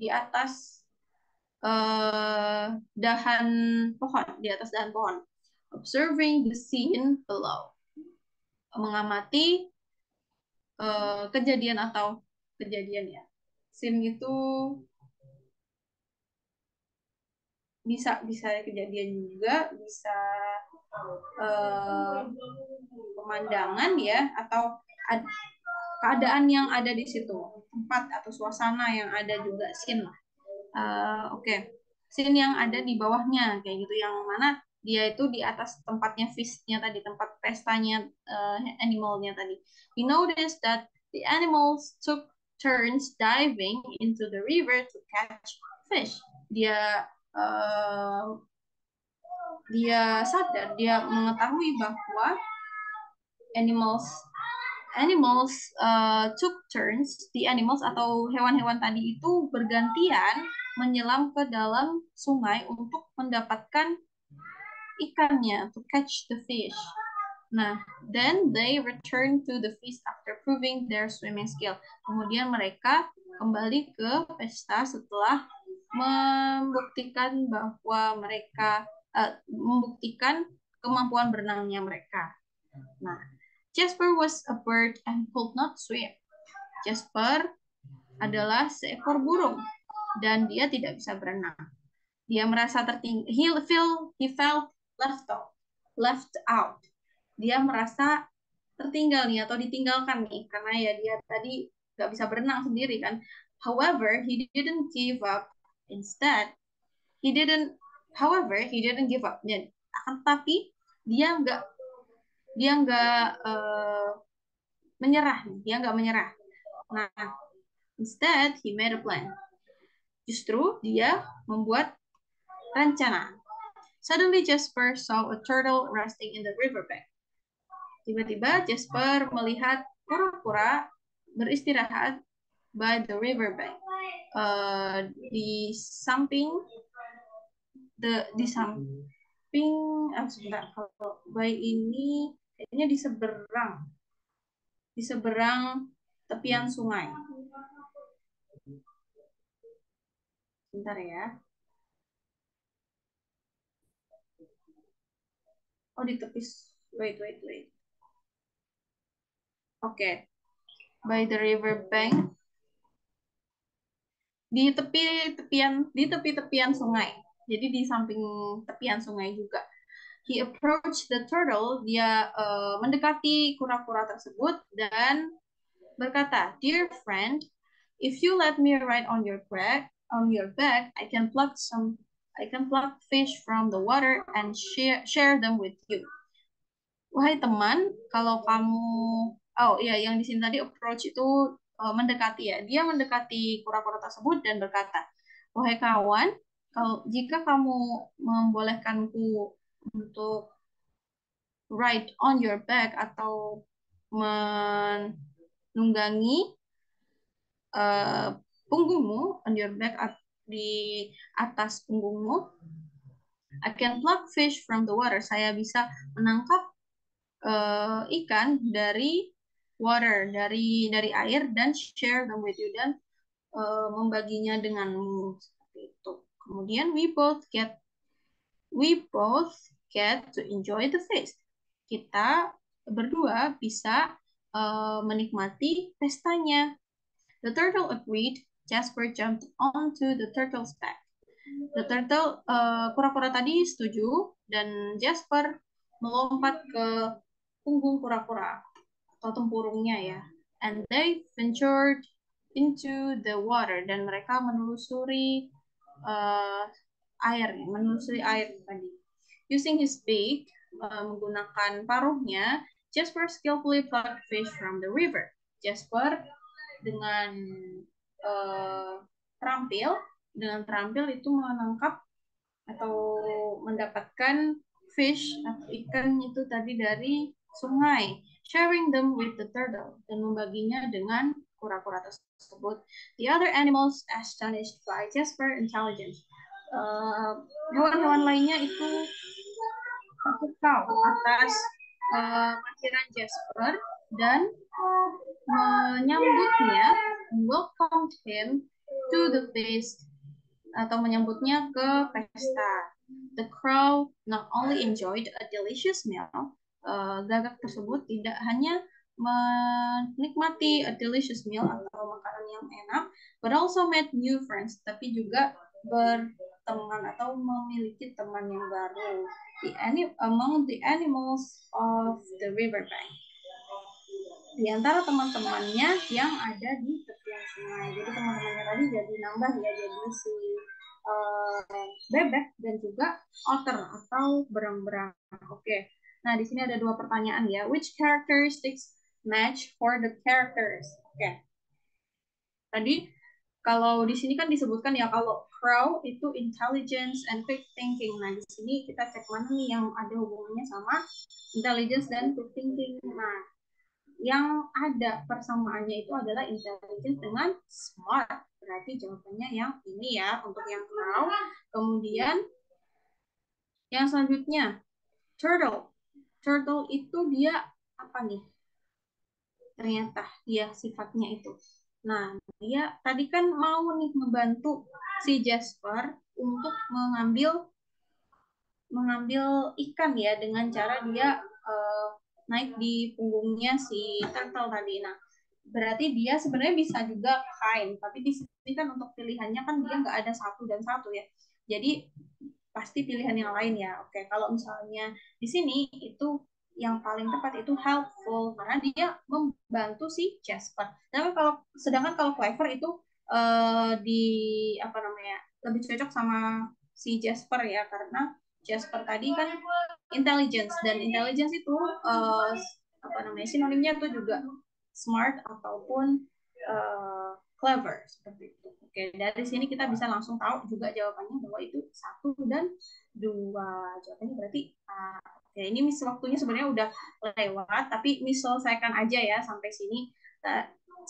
atas dahan pohon, observing the scene below, mengamati kejadian ya. Scene itu bisa kejadian juga, bisa pemandangan ya, atau keadaan yang ada di situ, tempat atau suasana yang ada juga, scene lah. Oke. Scene yang ada di bawahnya kayak gitu, yang mana Dia itu di atas tempatnya feastnya tadi, tempat pestanya animalnya tadi. He noticed that the animals took turns diving into the river to catch fish. Dia sadar, dia mengetahui bahwa animals took turns, the animals atau hewan-hewan tadi itu bergantian menyelam ke dalam sungai untuk mendapatkan ikannya, to catch the fish. Nah, then they return to the feast after proving their swimming skill. Kemudian mereka kembali ke pesta setelah membuktikan bahwa mereka membuktikan kemampuan berenangnya mereka. Nah, Jasper was a bird and could not swim. Jasper adalah seekor burung dan dia tidak bisa berenang. Dia merasa tertinggal. He felt left out. Dia merasa tertinggal nih atau ditinggalkan nih karena ya dia tadi nggak bisa berenang sendiri kan. However, he didn't give up. Instead, he didn't. However, he didn't give up. Dan tapi dia nggak menyerah. Dia nggak menyerah. Nah, instead he made a plan. Justru dia membuat rencana. Suddenly Jasper saw a turtle resting in the riverbank. Tiba-tiba Jasper melihat kura-kura beristirahat by the riverbank. Di samping sebentar, kalau by ini kayaknya di seberang tepian sungai. Sebentar ya. Oh, di tepi. Wait. Oke. By the riverbank. Di tepi-tepian sungai. Jadi di samping tepian sungai juga. He approached the turtle. Dia mendekati kura-kura tersebut dan berkata, "Dear friend, if you let me ride on your back, I can pluck fish from the water and share them with you." Wahai teman, kalau kamu, oh ya, yang di sini tadi approach itu mendekati ya. Dia mendekati kura-kura tersebut dan berkata, wahai kawan, jika kamu membolehkanku untuk ride on your back atau menunggangi punggungmu, on your back, di atas punggungmu, I can pluck fish from the water. Saya bisa menangkap ikan dari water, dari air, dan share them with you, dan membaginya denganmu, seperti itu. Kemudian we both get to enjoy the feast. Kita berdua bisa menikmati pestanya. The turtle agreed. Jasper jumped onto the turtle's back. The turtle, kura-kura tadi setuju, dan Jasper melompat ke punggung kura-kura atau tempurungnya ya. And they ventured into the water, dan mereka menelusuri air tadi. Using his beak, menggunakan paruhnya, Jasper skillfully plucked fish from the river. Jasper dengan terampil itu menangkap atau mendapatkan fish atau ikan itu tadi dari sungai, sharing them with the turtle, dan membaginya dengan kura-kura tersebut. The other animals astonished by Jasper intelligence. Hewan-hewan lainnya itu terpukau atas kemahiran Jasper dan menyambutnya, welcomed him to the feast, atau menyambutnya ke pesta. The crow not only enjoyed a delicious meal, gagak tersebut tidak hanya menikmati a delicious meal atau makanan yang enak, but also made new friends, tapi juga berteman atau memiliki teman yang baru among the animals of the riverbank, di antara teman-temannya yang ada di tepian sungai. Jadi teman-temannya tadi jadi nambah ya, jadi si bebek dan juga otter atau berang-berang. Oke. Nah, di sini ada dua pertanyaan ya. Which characteristics match for the characters? Oke. Tadi kalau di sini kan disebutkan ya kalau crow itu intelligence and quick thinking. Nah, di sini kita cek mana nih yang ada hubungannya sama intelligence dan quick thinking. Nah, yang ada persamaannya itu adalah intelligence dengan smart. Berarti jawabannya yang ini ya untuk yang crow. Kemudian yang selanjutnya turtle. Turtle itu dia apa nih? Ternyata dia sifatnya itu. Nah, dia tadi kan mau nih membantu si Jasper untuk mengambil ikan ya dengan cara dia naik di punggungnya si turtle tadi. Nah, berarti dia sebenarnya bisa juga kind, tapi di sini kan untuk pilihannya kan dia nggak ada satu dan satu ya. Jadi pasti pilihan yang lain ya. Oke, kalau misalnya di sini itu yang paling tepat itu helpful karena dia membantu si Jasper. Sedangkan kalau clever itu di apa namanya lebih cocok sama si Jasper ya karena Jasper tadi kan intelligence dan intelligence itu apa namanya sinonimnya itu juga smart ataupun clever seperti itu. Oke, dari sini kita bisa langsung tahu juga jawabannya bahwa itu 1 dan 2. Jawabannya berarti oke, ini Miss waktunya sebenarnya udah lewat, tapi Miss selesaikan aja ya sampai sini.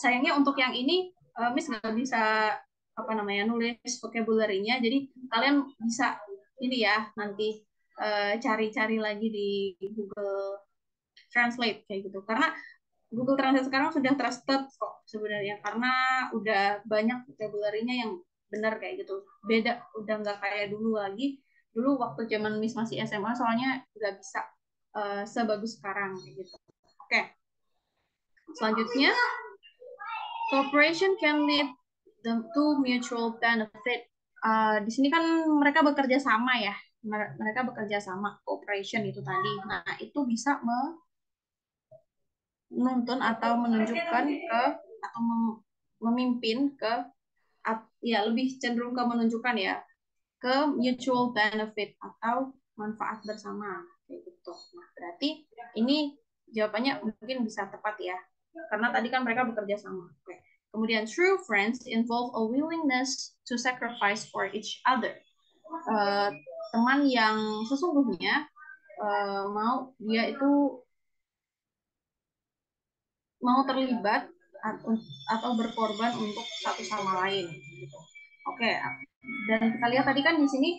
Sayangnya untuk yang ini Miss nggak bisa apa namanya nulis vocabulary-nya, jadi kalian bisa ini ya nanti cari-cari lagi di Google Translate kayak gitu. Karena Google Translate sekarang sudah trusted kok sebenarnya karena udah banyak vocabulary-nya yang benar kayak gitu. Beda, udah nggak kayak dulu lagi. Dulu waktu zaman Miss masih SMA soalnya nggak bisa sebagus sekarang kayak gitu. Oke. Selanjutnya, cooperation can lead to mutual benefit. Di sini kan mereka bekerja sama ya. Mereka bekerja sama, cooperation itu tadi. Nah, itu bisa menuntun atau menunjukkan ke atau memimpin ke ya lebih cenderung ke menunjukkan ya ke mutual benefit atau manfaat bersama kayak gitu. Nah, berarti ini jawabannya mungkin bisa tepat ya. Karena tadi kan mereka bekerja sama. Oke. Kemudian true friends involve a willingness to sacrifice for each other. Teman yang sesungguhnya dia itu mau terlibat atau berkorban untuk satu sama lain gitu. Oke, dan kita lihat tadi kan di sini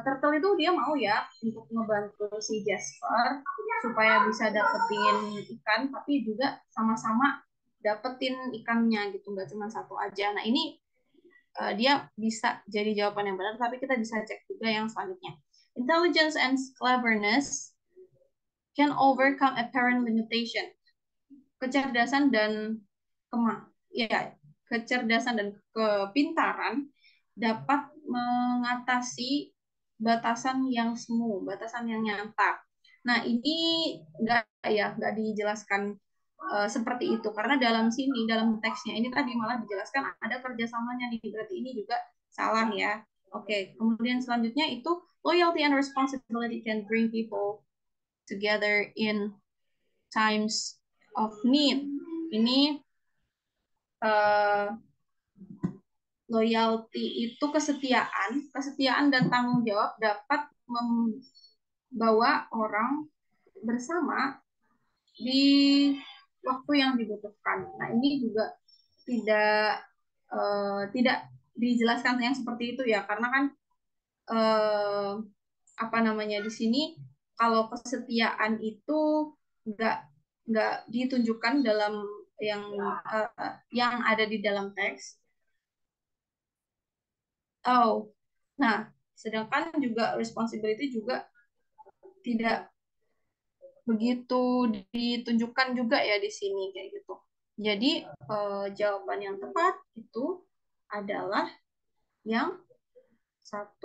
Turtle itu dia mau ya untuk ngebantu si Jasper supaya bisa dapetin ikan, tapi juga sama-sama dapetin ikannya gitu, nggak cuma satu aja. Nah ini dia bisa jadi jawaban yang benar, tapi kita bisa cek juga yang selanjutnya. Intelligence and cleverness can overcome apparent limitation. Kecerdasan dan kecerdasan dan kepintaran dapat mengatasi batasan yang semu, batasan yang nyata. Nah, ini nggak dijelaskan seperti itu karena dalam teksnya ini tadi malah dijelaskan ada kerjasamanya nih, berarti ini juga salah ya. Oke, kemudian selanjutnya itu loyalty and responsibility can bring people together in times of need. Ini loyalty itu kesetiaan dan tanggung jawab dapat membawa orang bersama di waktu yang dibutuhkan. Nah, ini juga tidak dijelaskan yang seperti itu ya, karena kan apa namanya di sini kalau kesetiaan itu nggak nggak ditunjukkan dalam yang ada di dalam teks. Oh, nah, sedangkan juga responsibility juga tidak begitu ditunjukkan juga ya di sini kayak gitu. Jadi jawaban yang tepat itu adalah yang 1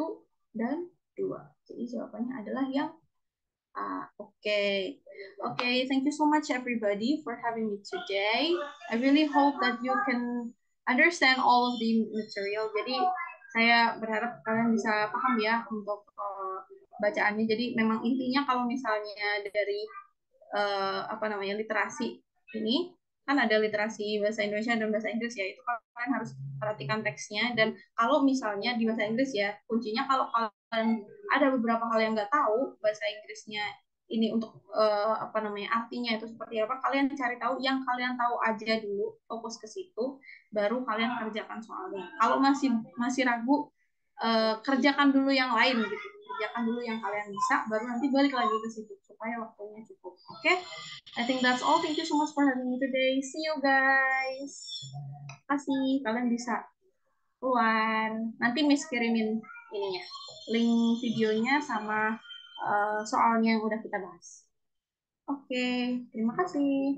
dan 2. Jadi jawabannya adalah yang A. Okay. Okay, thank you so much everybody for having me today. I really hope that you can understand all of the material. Jadi Saya berharap kalian bisa paham ya untuk bacaannya. Jadi memang intinya kalau misalnya dari apa namanya literasi ini kan ada literasi bahasa Indonesia dan bahasa Inggris ya, itu kalian harus perhatikan teksnya. Dan kalau misalnya di bahasa Inggris ya, kuncinya kalau kalian ada beberapa hal yang nggak tahu bahasa Inggrisnya ini untuk apa namanya artinya itu seperti apa, kalian cari tahu yang kalian tahu aja dulu, fokus ke situ, baru kalian kerjakan soalnya. Kalau masih masih ragu, kerjakan dulu yang lain gitu, kerjakan dulu yang kalian bisa, baru nanti balik lagi ke situ supaya waktunya cukup. Oke, okay? I think that's all. Thank you so much for having me today. See you guys. Kasih kalian bisa keluar. Nanti Miss kirimin ininya, link videonya sama soalnya yang udah kita bahas. Oke, okay, terima kasih.